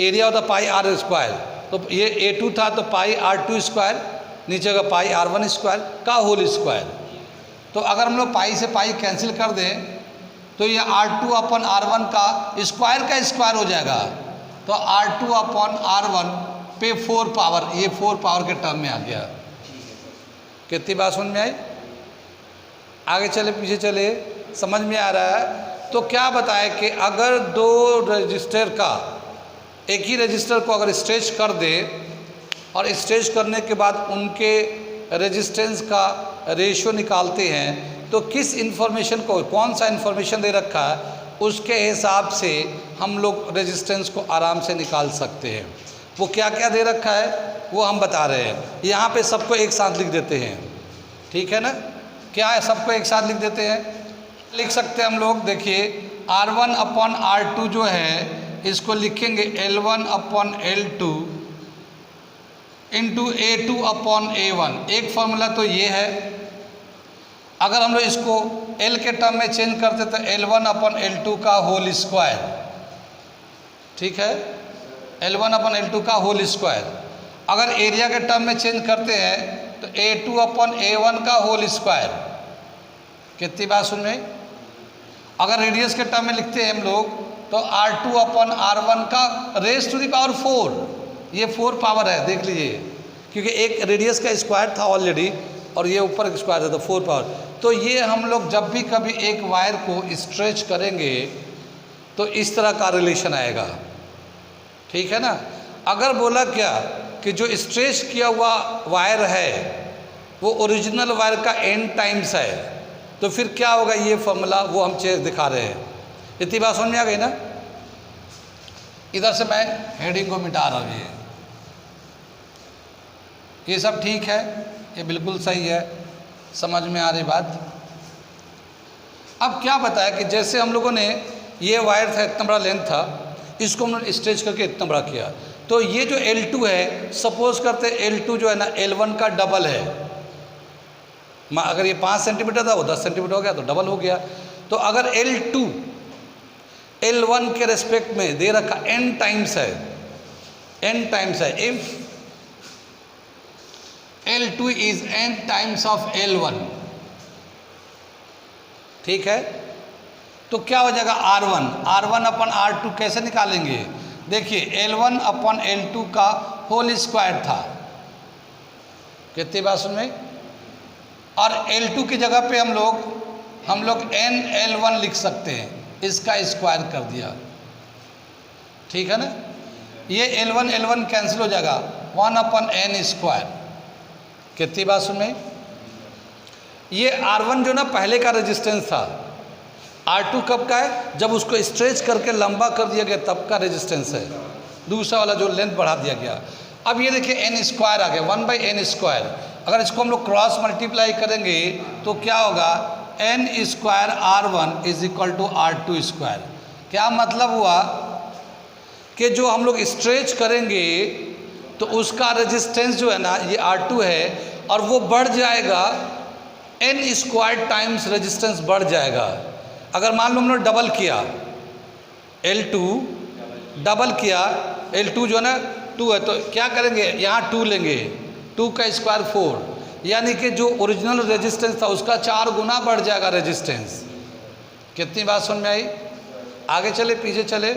Area of the pi R square, तो ये A2 था तो पाई R2 स्क्वायर, नीचे का पाई R1 स्क्वायर का होल स्क्वायर। तो अगर हम लोग पाई से पाई कैंसिल कर दें तो ये R2 अपॉन R1 का स्क्वायर हो जाएगा। तो R2 अपॉन R1 पे 4 पावर, ये 4 पावर के टर्म में आ गया। कितनी बात समझ में आई? आगे चले पीछे चले, समझ में आ रहा है? तो क्या बताए कि अगर दो रजिस्टर का, एक ही रजिस्टर को अगर स्ट्रेच कर दे और स्ट्रेच करने के बाद उनके रेजिस्टेंस का रेशियो निकालते हैं तो किस इन्फॉर्मेशन को, कौन सा इन्फॉर्मेशन दे रखा है, उसके हिसाब से हम लोग रेजिस्टेंस को आराम से निकाल सकते हैं। वो क्या क्या दे रखा है वो हम बता रहे हैं। यहाँ पे सबको एक साथ लिख देते हैं, ठीक है ना। क्या है, सबको एक साथ लिख देते हैं, लिख सकते हैं हम लोग। देखिए R1 अपॉन R2 जो है इसको लिखेंगे L1 upon L2 into A2 upon A1। एक फॉर्मूला तो ये है। अगर हम लोग इसको L के टर्म में चेंज करते तो L1 अपॉन L2 का होल स्क्वायर, ठीक है, L1 अपॉन L2 का होल स्क्वायर। अगर एरिया के टर्म में चेंज करते हैं तो A2 अपॉन A1 का होल स्क्वायर। कितनी बात सुन रहे? अगर रेडियस के टर्म में लिखते हैं हम लोग तो R2 अपॉन R1 का रेज टू द पावर 4, ये 4 पावर है, देख लीजिए, क्योंकि एक रेडियस का स्क्वायर था ऑलरेडी और ये ऊपर स्क्वायर था तो 4 पावर। तो ये हम लोग जब भी कभी एक वायर को स्ट्रेच करेंगे तो इस तरह का रिलेशन आएगा, ठीक है ना। अगर बोला क्या कि जो स्ट्रेच किया हुआ वायर है वो ओरिजिनल वायर का एन टाइम्स है, तो फिर क्या होगा, ये फॉर्मूला वो हम दिखा रहे हैं। इतनी बात समझ में आ गई ना। इधर से मैं हेडिंग को मिटा रहा हूँ, ये सब ठीक है, ये बिल्कुल सही है, समझ में आ रही बात। अब क्या बताया कि जैसे हम लोगों ने ये वायर था, इतना बड़ा लेंथ था, इसको हमने स्ट्रेच करके इतना बड़ा किया। तो ये जो L2 है, सपोज करते L2 जो है ना L1 का डबल है। अगर ये 5 सेंटीमीटर था, वो 10 सेंटीमीटर हो गया तो डबल हो गया। तो अगर L2 L1 के रेस्पेक्ट में दे रखा n टाइम्स है, n टाइम्स है, if L2 is n times of L1, ठीक है, तो क्या हो जाएगा R1 अपन R2 कैसे निकालेंगे? देखिए L1 अपन L2 का होल स्क्वायर था, कितनी बात सुन में, और L2 की जगह पे हम लोग n L1 लिख सकते हैं, इसका स्क्वायर कर दिया, ठीक है ना। ये L1 कैंसिल हो जाएगा, 1/n स्क्वायर, कितनी बात सुन में। ये R1 जो ना पहले का रेजिस्टेंस था, R2 कब का है? जब उसको स्ट्रेच करके लंबा कर दिया गया तब का रेजिस्टेंस है, दूसरा वाला जो लेंथ बढ़ा दिया गया। अब ये देखिए n स्क्वायर आ गया, 1/n स्क्वायर। अगर इसको हम लोग क्रॉस मल्टीप्लाई करेंगे तो क्या होगा? n square R1 is equal to R2 square. क्या मतलब हुआ कि जो हम लोग स्ट्रेच करेंगे तो उसका रेजिस्टेंस जो है ना ये R2 है, और वो बढ़ जाएगा, n स्क्वायर टाइम्स रेजिस्टेंस बढ़ जाएगा। अगर मान लो हम लोग डबल किया, L2 डबल किया, L2 जो है ना 2 है, तो क्या करेंगे? यहाँ 2 लेंगे, 2 का स्क्वायर 4, यानी कि जो ओरिजिनल रेजिस्टेंस था उसका 4 गुना बढ़ जाएगा रेजिस्टेंस। कितनी बात समझ में आई? आगे चले पीछे चले।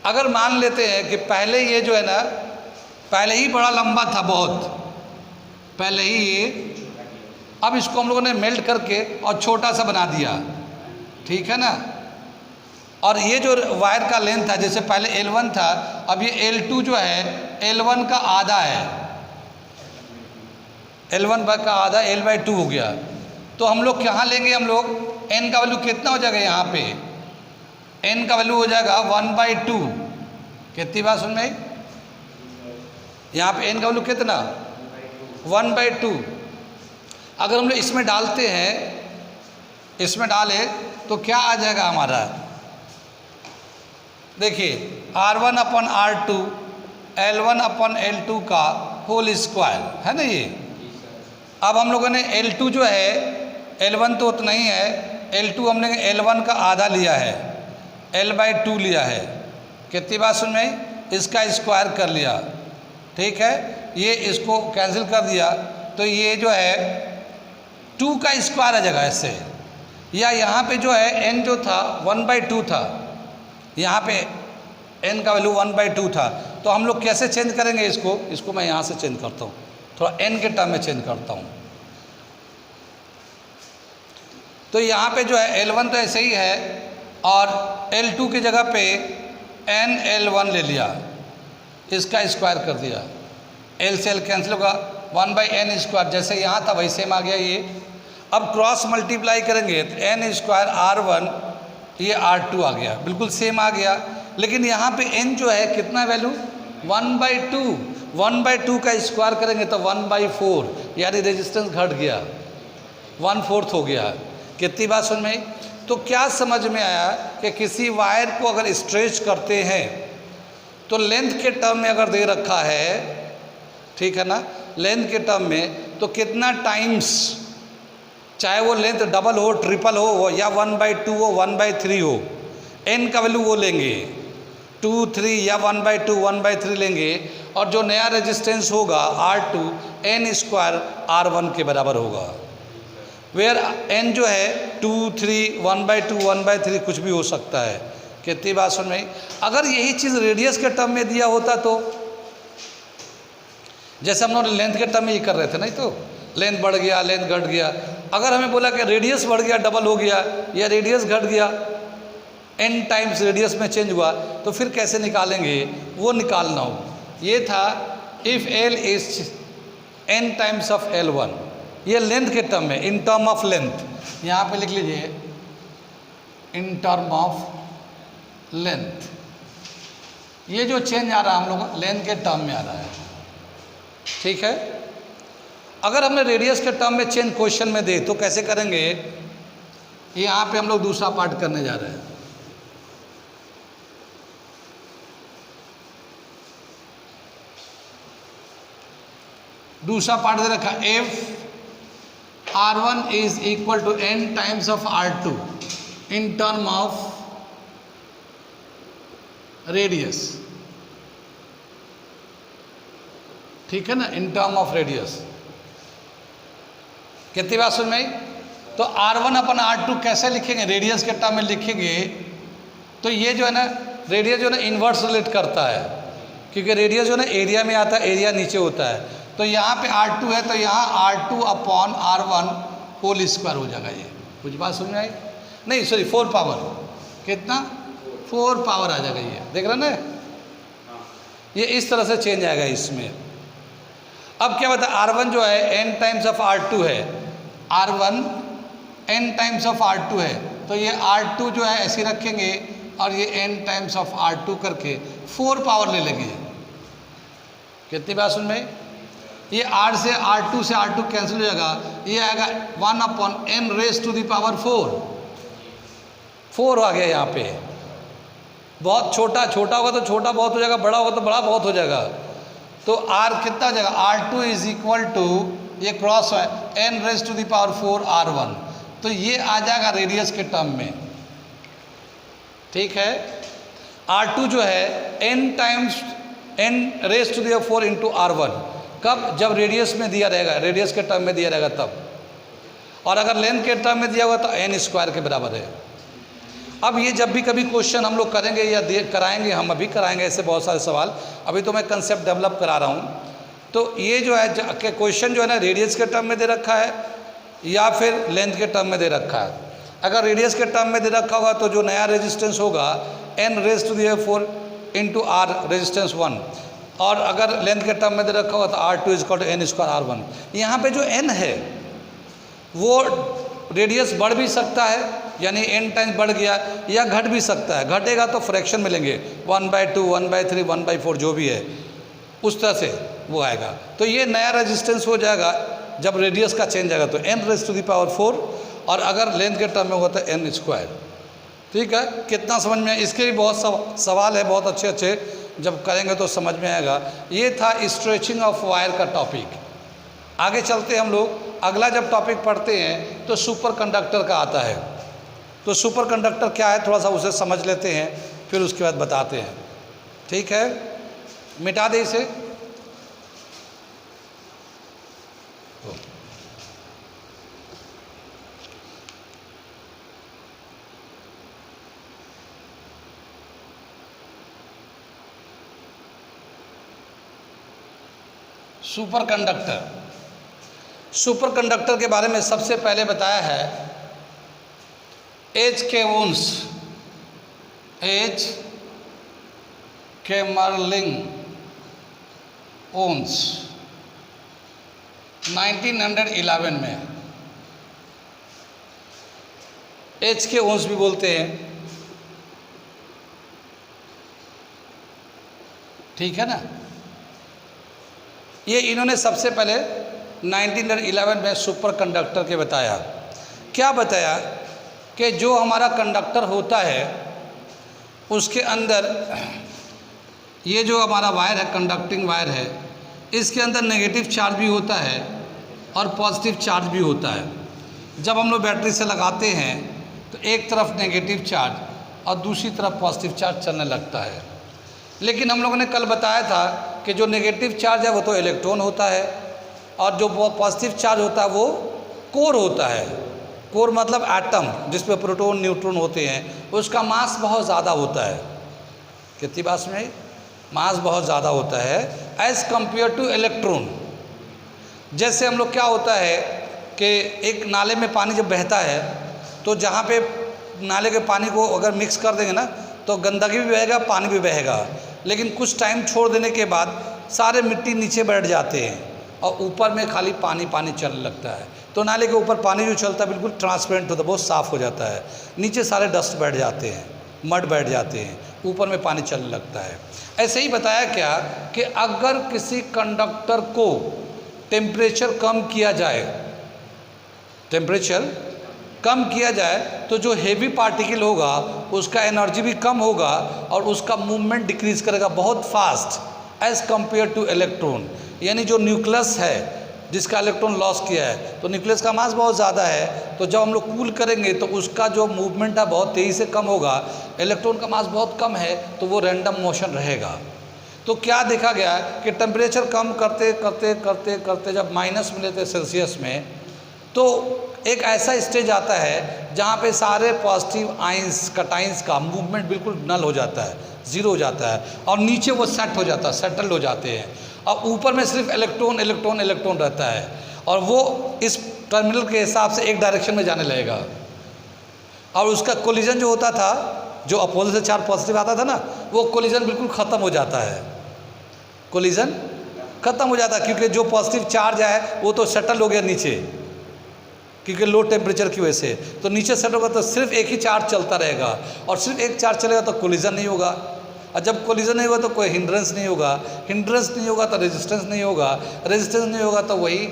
अगर मान लेते हैं कि पहले ये जो है ना पहले ही बड़ा लंबा था, बहुत पहले ही ये, अब इसको हम लोगों ने मेल्ट करके और छोटा सा बना दिया, ठीक है ना। और ये जो वायर का लेंथ था, जैसे पहले L1 था, अब ये L2 जो है L1 का आधा है, L1 का आधा L/2 हो गया। तो हम लोग कहाँ लेंगे? हम लोग n का वैल्यू कितना हो जाएगा? यहाँ पे n का वैल्यू हो जाएगा 1/2। कितनी बात सुन में? यहाँ पे n का वैल्यू कितना? 1/2। अगर हम लोग इसमें डालते हैं, इसमें डाले तो क्या आ जाएगा हमारा? देखिए R1/R2 L1/L2 का होल स्क्वायर है ना ये। अब हम लोगों ने L2 जो है, L1 तो उतना ही है, L2 हमने L1 का आधा लिया है, L/2 लिया है। कितनी बात सुन में? इसका स्क्वायर कर लिया, ठीक है, ये इसको कैंसिल कर दिया, तो ये जो है 2 का स्क्वायर आ जाएगा ऐसे। या यहाँ पे जो है n जो था 1/2 था, यहाँ पे n का वैल्यू 1/2 था, तो हम लोग कैसे चेंज करेंगे इसको मैं यहाँ से चेंज करता हूँ, थोड़ा n के टर्म में चेंज करता हूँ। तो यहाँ पे जो है L1 तो ऐसे ही है, और L2 की जगह पे n L1 ले लिया, इसका स्क्वायर कर दिया, L से L कैंसिल होगा, 1/n स्क्वायर, जैसे यहाँ था वही सेम आ गया ये। अब क्रॉस मल्टीप्लाई करेंगे तो n स्क्वायर R1, ये R2 आ गया, बिल्कुल सेम आ गया। लेकिन यहाँ पे n जो है कितना वैल्यू? 1/2, 1/2 का स्क्वायर करेंगे तो 1/4, यानी रेजिस्टेंस घट गया, 1/4 हो गया। कितनी बात समझ में आई? तो क्या समझ में आया कि किसी वायर को अगर स्ट्रेच करते हैं तो लेंथ के टर्म में अगर दे रखा है, ठीक है ना, लेंथ के टर्म में, तो कितना टाइम्स, चाहे वो लेंथ डबल हो, ट्रिपल हो, या 1/2 हो, 1/3 हो, n का वैल्यू वो लेंगे 2, 3 या 1/2, 1/3 लेंगे, और जो नया रेजिस्टेंस होगा R2 n स्क्वायर R1 के बराबर होगा। वेयर n जो है 2, 3, 1/2, 1/3 कुछ भी हो सकता है। कितनी बात सुन में? अगर यही चीज़ रेडियस के टर्म में दिया होता तो, जैसे हम लोग लेंथ के टर्म में ये कर रहे थे, नहीं तो लेंथ बढ़ गया, लेंथ घट गया। अगर हमें बोला कि रेडियस बढ़ गया, डबल हो गया, या रेडियस घट गया, n टाइम्स रेडियस में चेंज हुआ, तो फिर कैसे निकालेंगे? वो निकालना हो। ये था if L is n times of L1, ये लेंथ के टर्म में, इन टर्म ऑफ लेंथ, यहाँ पे लिख लीजिए इन टर्म ऑफ लेंथ। ये जो चेंज आ रहा है हम लोग लेंथ के टर्म में आ रहा है, ठीक है। अगर हमने रेडियस के टर्म में चेंज क्वेश्चन में दे तो कैसे करेंगे? यहाँ पे हम लोग दूसरा पार्ट करने जा रहे हैं। दूसरा पार्ट दे रखा F R1 is equal to n times of R2 in term of radius, ठीक है ना, इन टर्म ऑफ रेडियस। कितनी बात सुन में आई? तो R1 अपन R2 कैसे लिखेंगे? रेडियस के टर्म में लिखेंगे तो ये जो है ना रेडियस जो है ना इन्वर्स रिलेट करता है, क्योंकि रेडियस जो है ना एरिया में आता है, एरिया नीचे होता है। तो यहाँ पे R2 है तो यहाँ R2 upon R1 whole square हो जाएगा। ये कुछ बात समझ में आई? नहीं सॉरी 4 पावर, कितना 4 पावर आ जाएगा। ये देख रहे ना, ये इस तरह से चेंज आएगा इसमें। अब क्या बता, R1 जो है n टाइम्स ऑफ R2 है, R1 n times of R2 है, तो ये R2 जो है ऐसे रखेंगे और ये n टाइम्स ऑफ R2 करके 4 पावर ले लेंगे। कितनी बात सुन में? ये R से R2 से R2 कैंसिल हो जाएगा, ये आएगा 1 upon n raise to the power 4 आ गया यहाँ पे। बहुत छोटा छोटा होगा तो छोटा बहुत हो जाएगा, बड़ा होगा तो बड़ा बहुत हो जाएगा। तो R कितना हो जाएगा, R2 इज इक्वल टू, ये क्रॉस है, n raise to the power 4 R1, तो ये आ जाएगा रेडियस के टर्म में, ठीक है। R2 जो है n times n raise to the 4 into R1, कब? जब रेडियस में दिया रहेगा, रेडियस के टर्म में दिया रहेगा तब, और अगर लेंथ के टर्म में दिया हुआ तो n स्क्वायर के बराबर है। अब ये जब भी कभी क्वेश्चन हम लोग करेंगे या कराएंगे, हम अभी कराएंगे ऐसे बहुत सारे सवाल, अभी तो मैं कंसेप्ट डेवलप करा रहा हूँ। तो ये जो है क्वेश्चन जो है ना रेडियस के टर्म में दे रखा है या फिर लेंथ के टर्म में दे रखा है। अगर रेडियस के टर्म में दे रखा होगा तो जो नया रेजिस्टेंस होगा n raise to the 4 into R resistance 1, और अगर लेंथ के टर्म में दे रखा होगा तो R2 is equal to n square R1। यहाँ पे जो n है वो रेडियस बढ़ भी सकता है, यानी n टाइम्स बढ़ गया, या घट भी सकता है। घटेगा तो फ्रैक्शन में लेंगे, 1/2, 1/3, 1/4 जो भी है उस तरह से वो आएगा। तो ये नया रेजिस्टेंस हो जाएगा जब रेडियस का चेंज आएगा, तो n raise to the power 4, और अगर लेंथ के टर्म में होता है n स्क्वायर। ठीक है, कितना समझ में? इसके भी बहुत सवाल है, बहुत अच्छे अच्छे, जब करेंगे तो समझ में आएगा। ये था स्ट्रेचिंग ऑफ वायर का टॉपिक। आगे चलते हम लोग, अगला जब टॉपिक पढ़ते हैं तो सुपर कंडक्टर का आता है। तो सुपर कंडक्टर क्या है थोड़ा सा उसे समझ लेते हैं, फिर उसके बाद बताते हैं। ठीक है, मिटा दे इसे। सुपर कंडक्टर, सुपर कंडक्टर के बारे में सबसे पहले बताया है एच के वुन्स, एच के मर्लिंग ओन्स 1911 में। एच के ओन्स भी बोलते हैं, ठीक है ना। ये इन्होंने सबसे पहले 1911 में सुपर कंडक्टर के बताया। क्या बताया कि जो हमारा कंडक्टर होता है उसके अंदर ये जो हमारा वायर है, कंडक्टिंग वायर है, इसके अंदर नेगेटिव चार्ज भी होता है और पॉजिटिव चार्ज भी होता है। जब हम लोग बैटरी से लगाते हैं तो एक तरफ नेगेटिव चार्ज और दूसरी तरफ पॉजिटिव चार्ज चलने लगता है। लेकिन हम लोगों ने कल बताया था कि जो नेगेटिव चार्ज है वो तो इलेक्ट्रॉन होता है, और जो पॉजिटिव चार्ज होता है वो कोर होता है। कोर मतलब एटम, जिसमें प्रोटॉन न्यूट्रॉन होते हैं, उसका मास बहुत ज़्यादा होता है। कितनी बात में? मास बहुत ज़्यादा होता है एज़ कम्पेयर टू इलेक्ट्रॉन। जैसे हम लोग क्या होता है कि एक नाले में पानी जब बहता है तो जहाँ पे नाले के पानी को अगर मिक्स कर देंगे ना तो गंदगी भी बहेगा, पानी भी बहेगा, लेकिन कुछ टाइम छोड़ देने के बाद सारे मिट्टी नीचे बैठ जाते हैं और ऊपर में खाली पानी पानी चलने लगता है। तो नाले के ऊपर पानी जो चलता है बिल्कुल ट्रांसपेरेंट होता है, बहुत साफ़ हो जाता है। नीचे सारे डस्ट बैठ जाते हैं, मड बैठ जाते हैं, ऊपर में पानी चलने लगता है। ऐसे ही बताया क्या कि अगर किसी कंडक्टर को टेम्परेचर कम किया जाए, टेम्परेचर कम किया जाए तो जो हेवी पार्टिकल होगा उसका एनर्जी भी कम होगा और उसका मूवमेंट डिक्रीज करेगा बहुत fast as compare two electron. यानी जो न्यूक्लियस है जिसका इलेक्ट्रॉन लॉस किया है, तो न्यूक्लियस का मास बहुत ज़्यादा है, तो जब हम लोग कूल करेंगे तो उसका जो मूवमेंट है बहुत तेज़ी से कम होगा। इलेक्ट्रॉन का मास बहुत कम है तो वो रैंडम मोशन रहेगा। तो क्या देखा गया कि टेम्परेचर कम करते करते करते करते जब माइनस में लेते सेल्सियस में, तो एक ऐसा स्टेज आता है जहाँ पे सारे पॉजिटिव आइंस कटाइंस का मूवमेंट बिल्कुल नल हो जाता है, ज़ीरो हो जाता है, और नीचे वो सेट हो जाता है, सेटल हो जाते हैं, और ऊपर में सिर्फ इलेक्ट्रॉन इलेक्ट्रॉन इलेक्ट्रॉन रहता है, और वो इस टर्मिनल के हिसाब से एक डायरेक्शन में जाने लगेगा। और उसका कोलिजन जो होता था, जो अपोजिट से चार्ज पॉजिटिव आता था ना, वो कोलिजन बिल्कुल ख़त्म हो जाता है, कोलिजन ख़त्म हो जाता है, क्योंकि जो पॉजिटिव चार्ज है वो तो सेटल हो गया नीचे, क्योंकि लो टेम्परेचर की वजह से, तो नीचे सेट होगा तो सिर्फ एक ही चार्ज चलता रहेगा, और सिर्फ एक चार्ज चलेगा तो कोलिजन नहीं होगा, और जब कोलिजन नहीं होगा तो कोई हिंड्रेंस नहीं होगा, हिंड्रेंस नहीं होगा तो रेजिस्टेंस नहीं होगा, रेजिस्टेंस नहीं होगा तो वही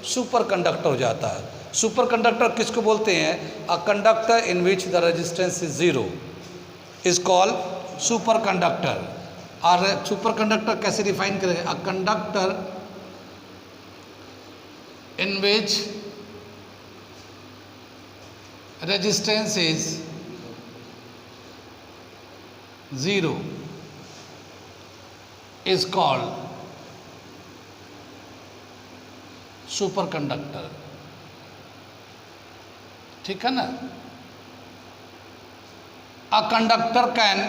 सुपर कंडक्टर हो जाता है। सुपर कंडक्टर किसको बोलते हैं? A conductor in which the resistance is zero is called super conductor. और सुपर कंडक्टर कैसे डिफाइन करेंगे? A conductor in which resistance is zero is called superconductor। ठीक है ना? A conductor can,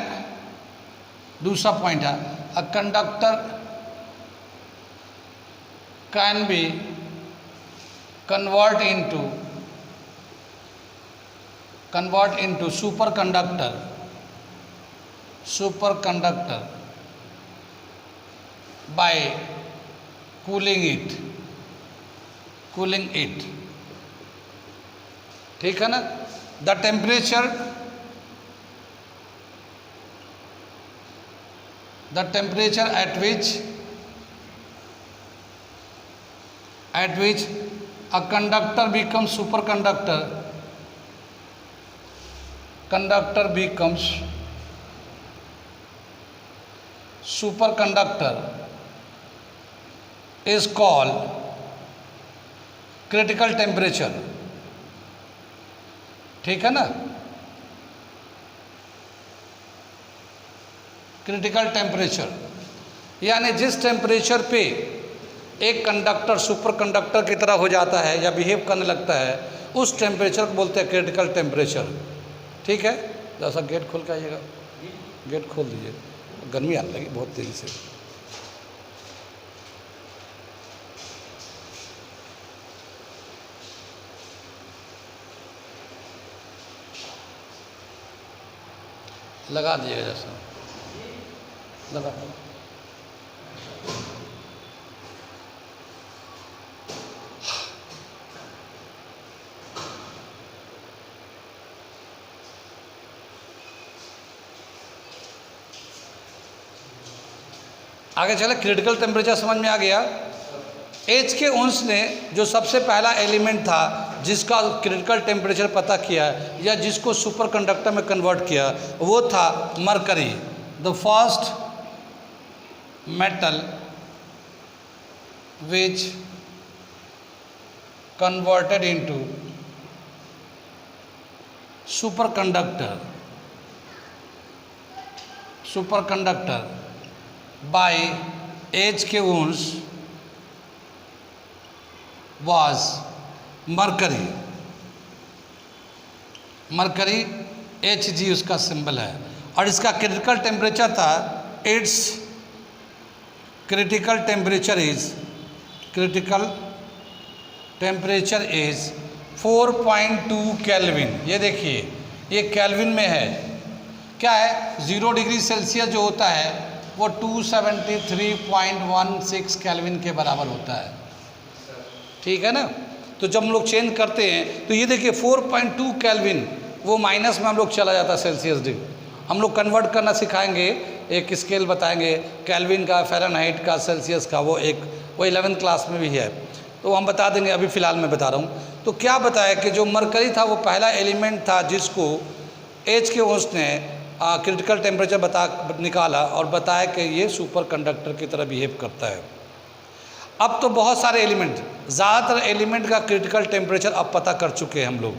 दूसरा पॉइंट है, a conductor can be convert into superconductor by cooling it। ठीक है ना? The temperature at which a conductor becomes superconductor, conductor becomes superconductor is called critical temperature। ठीक है ना? क्रिटिकल टेम्परेचर, यानी जिस टेम्परेचर पे एक कंडक्टर सुपर कंडक्टर की तरह हो जाता है या बिहेव करने लगता है, उस टेम्परेचर को बोलते हैं क्रिटिकल टेम्परेचर। ठीक है? जैसा गेट खोल के आइएगा, गेट खोल दीजिए, गर्मी आने लगी बहुत तेज़ी से। लगा दीजिएगा, जैसा लगा। आगे चले, क्रिटिकल टेम्परेचर समझ में आ गया। एच के उन्स ने जो सबसे पहला एलिमेंट था जिसका क्रिटिकल टेम्परेचर पता किया या जिसको सुपर कंडक्टर में कन्वर्ट किया, वो था mercury. The first metal which converted into super conductor by H.K. Unz was mercury। Mercury Hg उसका सिंबल है, और इसका क्रिटिकल टेम्परेचर था, it's critical temperature is 4.2 kelvin. ये देखिए, ये केल्विन में है। क्या है? 0 डिग्री सेल्सियस जो होता है वो 273.16 केल्विन के बराबर होता है। ठीक है ना? तो जब हम लोग चेंज करते हैं तो ये देखिए 4.2 केल्विन, वो माइनस में हम लोग चला जाता है सेल्सियस डिग्री। हम लोग कन्वर्ट करना सिखाएंगे, एक स्केल बताएंगे केल्विन का, फ़ारेनहाइट का, सेल्सियस का, वो 11th क्लास में भी है, तो हम बता देंगे, अभी फ़िलहाल मैं बता रहा हूँ। तो क्या बताया कि जो मरकरी था वो पहला एलिमेंट था जिसको H.K. उन्स ने क्रिटिकल टेम्परेचर निकाला और बताया कि ये सुपर कंडक्टर की तरह बिहेव करता है। अब तो बहुत सारे एलिमेंट, ज़्यादातर एलिमेंट का क्रिटिकल टेम्परेचर अब पता कर चुके हैं हम लोग।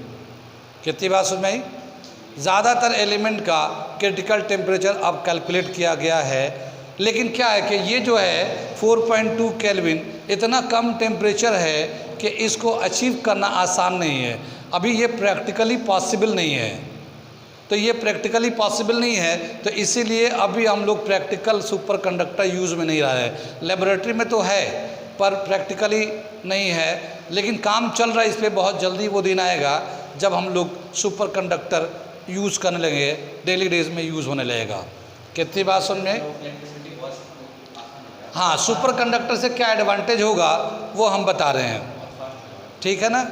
कितनी बात समझ में आई? ज़्यादातर एलिमेंट का क्रिटिकल टेम्परेचर अब कैलकुलेट किया गया है। लेकिन क्या है कि ये जो है 4.2 केल्विन इतना कम टेम्परेचर है कि इसको अचीव करना आसान नहीं है। अभी ये प्रैक्टिकली पॉसिबल नहीं है। तो ये प्रैक्टिकली पॉसिबल नहीं है, तो इसीलिए अभी हम लोग प्रैक्टिकल सुपर कंडक्टर यूज़ में नहीं रहा है। लेबोरेटरी में तो है पर प्रैक्टिकली नहीं है, लेकिन काम चल रहा है इस पर। बहुत जल्दी वो दिन आएगा जब हम लोग सुपर कंडक्टर यूज़ करने लगेंगे, डेली डेज में यूज़ होने लगेगा। कितनी बात सुन में? हाँ, सुपर कंडक्टर से क्या एडवांटेज होगा वो हम बता रहे हैं, ठीक है ना?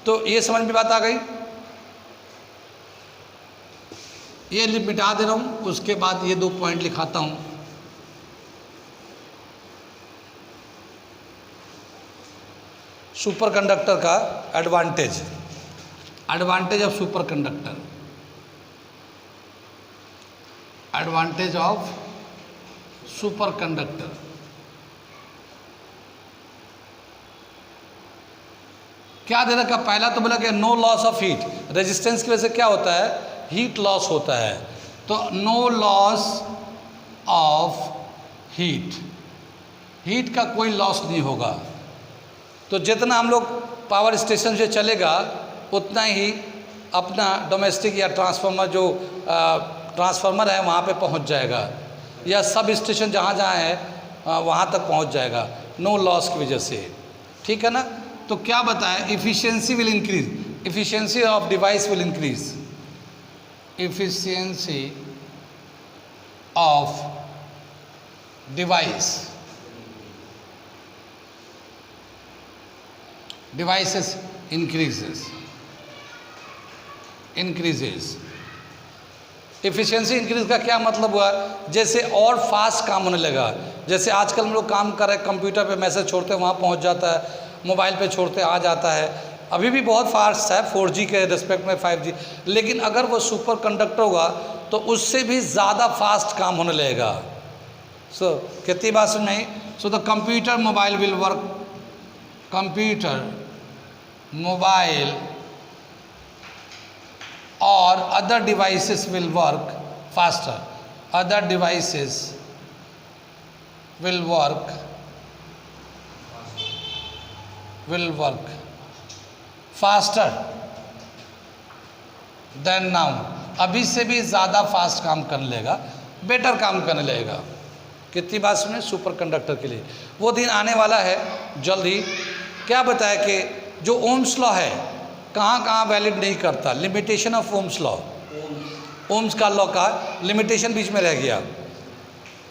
तो ये समझ में बात आ गई। ये मिटा दे रहा हूँ, उसके बाद ये 2 पॉइंट लिखाता हूँ। सुपर कंडक्टर का advantage, advantage of superconductor, advantage of superconductor. क्या दे रखा? पहला तो बोला कि no loss of heat. Resistance की वजह से क्या होता है? हीट लॉस होता है। तो no loss of heat, heat का कोई लॉस नहीं होगा। तो जितना हम लोग पावर स्टेशन से चलेगा उतना ही अपना डोमेस्टिक या ट्रांसफार्मर जो ट्रांसफार्मर है वहाँ पे पहुँच जाएगा, या सब स्टेशन जहाँ जहाँ है वहाँ तक पहुँच जाएगा, नो लॉस की वजह से, ठीक है ना? तो क्या बताएं? Efficiency will increase, efficiency of device will increase, efficiency of device, devices increases, increases. Efficiency increase का क्या मतलब हुआ? जैसे और फास्ट काम होने लगा। जैसे आजकल हम लोग काम कर रहे हैं, कंप्यूटर पे मैसेज छोड़ते हैं वहाँ पहुँच जाता है, मोबाइल पे छोड़ते आ जाता है। अभी भी बहुत फास्ट है 4G के रिस्पेक्ट में 5G, लेकिन अगर वो सुपर कंडक्टर होगा तो उससे भी ज़्यादा फास्ट काम होने लगेगा। सो कितनी बात सुन नहीं? So the computer mobile will work, computer mobile और other devices will work faster, other devices will work faster than now. अभी से भी ज़्यादा फास्ट काम करने लगेगा, बेटर काम करने लगेगा। कितनी बात सुने? सुपर कंडक्टर के लिए वो दिन आने वाला है जल्द ही। क्या बताया कि जो ओम्स लॉ है कहाँ कहाँ वैलिड नहीं करता, limitation of Ohm's law, Ohm's का लॉ का लिमिटेशन बीच में रह गया।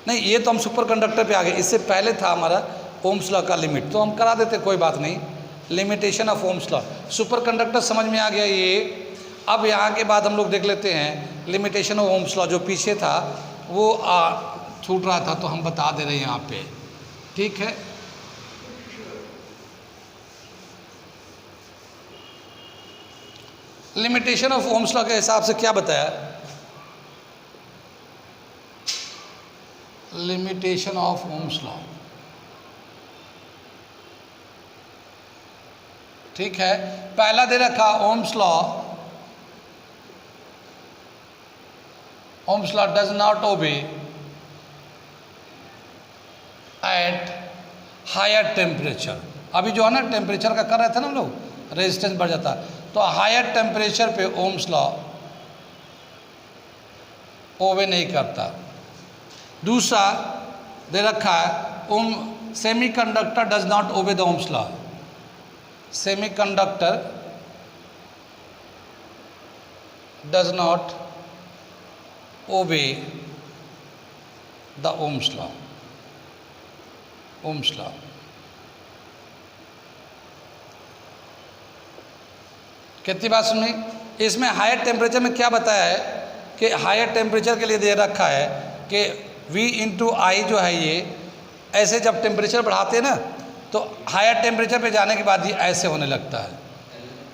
नहीं, ये तो हम सुपर कंडक्टर पे आ गए, इससे पहले था हमारा ओम्स लॉ का लिमिट, तो हम करा देते, कोई बात नहीं। Limitation of Ohm's law, super conductor समझ में आ गया ये। अब यहाँ के बाद हम लोग देख लेते हैं लिमिटेशन ऑफ ओम्स लॉ, जो पीछे था वो छूट रहा था तो हम बता दे रहे हैं यहाँ पे, ठीक है। लिमिटेशन ऑफ ओम्स लॉ के हिसाब से क्या बताया? लिमिटेशन ऑफ ओम्स लॉ, ठीक है। पहला दे रखा Ohm's law, Ohm's law does not obey at higher temperature. अभी जो है ना टेम्परेचर का कर रहे थे ना हम लोग, रेजिस्टेंस बढ़ जाता, तो हायर टेम्परेचर पे ओम्स लॉ ओबे नहीं करता। दूसरा दे रखा है semiconductor does not obey the Ohm's law, semiconductor does not obey the Ohm's law, Ohm's law. कितनी बात सुनी? इसमें हायर टेम्परेचर में क्या बताया है कि हायर टेम्परेचर के लिए दे रखा है कि V/I जो है ये ऐसे जब टेम्परेचर बढ़ाते हैं ना तो हायर टेम्परेचर पे जाने के बाद ये ऐसे होने लगता है,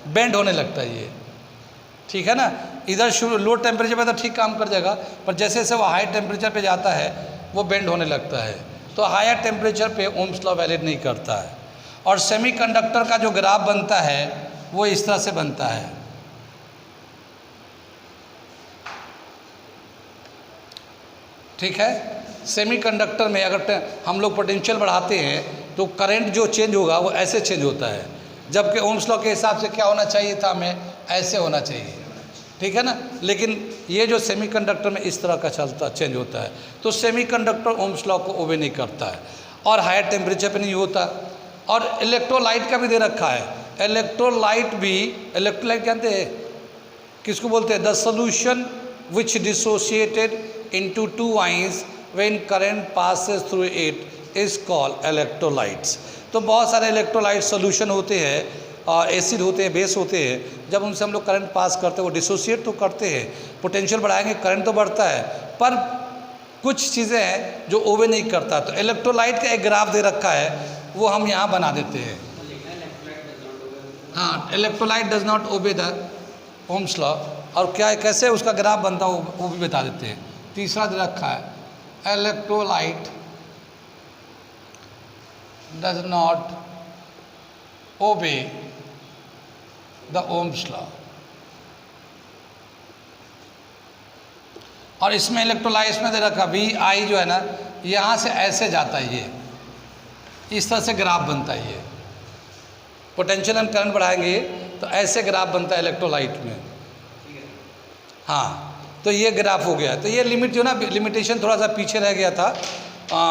बेंड होने लगता है ये, ठीक है ना। इधर शुरू लो टेम्परेचर पे तो ठीक काम कर जाएगा, पर जैसे जैसे वो हाई टेम्परेचर पे जाता है वो बेंड होने लगता है। तो हायर टेम्परेचर पे ओम्स लॉ वैलिड नहीं करता है। और सेमीकंडक्टर का जो ग्राफ बनता है वो इस तरह से बनता है। ठीक है, सेमीकंडक्टर में अगर हम लोग पोटेंशियल बढ़ाते हैं तो करंट जो चेंज होगा वो ऐसे चेंज होता है, जबकि ओम्स लॉ के हिसाब से क्या होना चाहिए था, हमें ऐसे होना चाहिए। ठीक है ना, लेकिन ये जो सेमीकंडक्टर में इस तरह का चलता चेंज होता है, तो सेमीकंडक्टर ओम्स लॉ को ओबे नहीं करता है और हायर टेम्परेचर पे नहीं होता। और इलेक्ट्रोलाइट का भी दे रखा है, इलेक्ट्रोलाइट भी, इलेक्ट्रोलाइट जानते हैं किसको बोलते हैं? The solution which dissociated into two ions when current passes through it is called electrolytes। तो बहुत सारे इलेक्ट्रोलाइट सोल्यूशन होते हैं और एसिड होते हैं, बेस होते हैं, जब उनसे हम लोग करंट पास करते हैं वो डिसोसिएट तो करते हैं, पोटेंशियल बढ़ाएंगे करंट तो बढ़ता है, पर कुछ चीज़ें हैं जो ओबे नहीं करता। तो इलेक्ट्रोलाइट का एक ग्राफ दे रखा है, वो हम यहाँ बना देते हैं। हाँ, electrolyte does not obey the Ohm's law, और क्या कैसे उसका ग्राफ बनता है वो भी बता देते हैं। तीसरा दे रखा है, electrolyte does not obey the Ohm's law. और इसमें इलेक्ट्रोलाइट में दे रखा VI जो है ना, यहाँ से ऐसे जाता है, ये इस तरह से ग्राफ बनता है। ये पोटेंशियल एंड करंट बढ़ाएंगे तो ऐसे ग्राफ बनता है इलेक्ट्रोलाइट में। हाँ, तो ये ग्राफ हो गया। तो ये लिमिट जो ना, लिमिटेशन थोड़ा सा पीछे रह गया था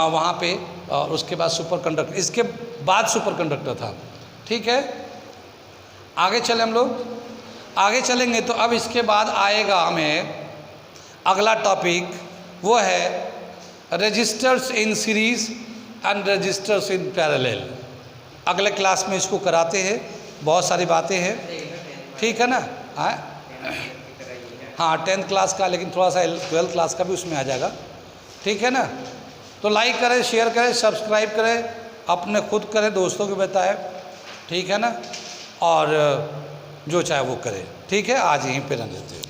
वहाँ पे, और उसके बाद सुपर कंडक्टर, इसके बाद सुपर कंडक्टर था। ठीक है, आगे चले हम लोग, आगे चलेंगे तो अब इसके बाद आएगा हमें अगला टॉपिक, वो है resistors in series and resistors in parallel. अगले क्लास में इसको कराते हैं, बहुत सारी बातें हैं। ठीक है ना, हाँ 10th क्लास का, लेकिन थोड़ा सा 12th क्लास का भी उसमें आ जाएगा। ठीक है ना, तो लाइक करें, शेयर करें, सब्सक्राइब करें, अपने खुद करें, दोस्तों को बताएं। ठीक है ना, और जो चाहे वो करें। ठीक है, आज यहीं पे रहने देते हैं।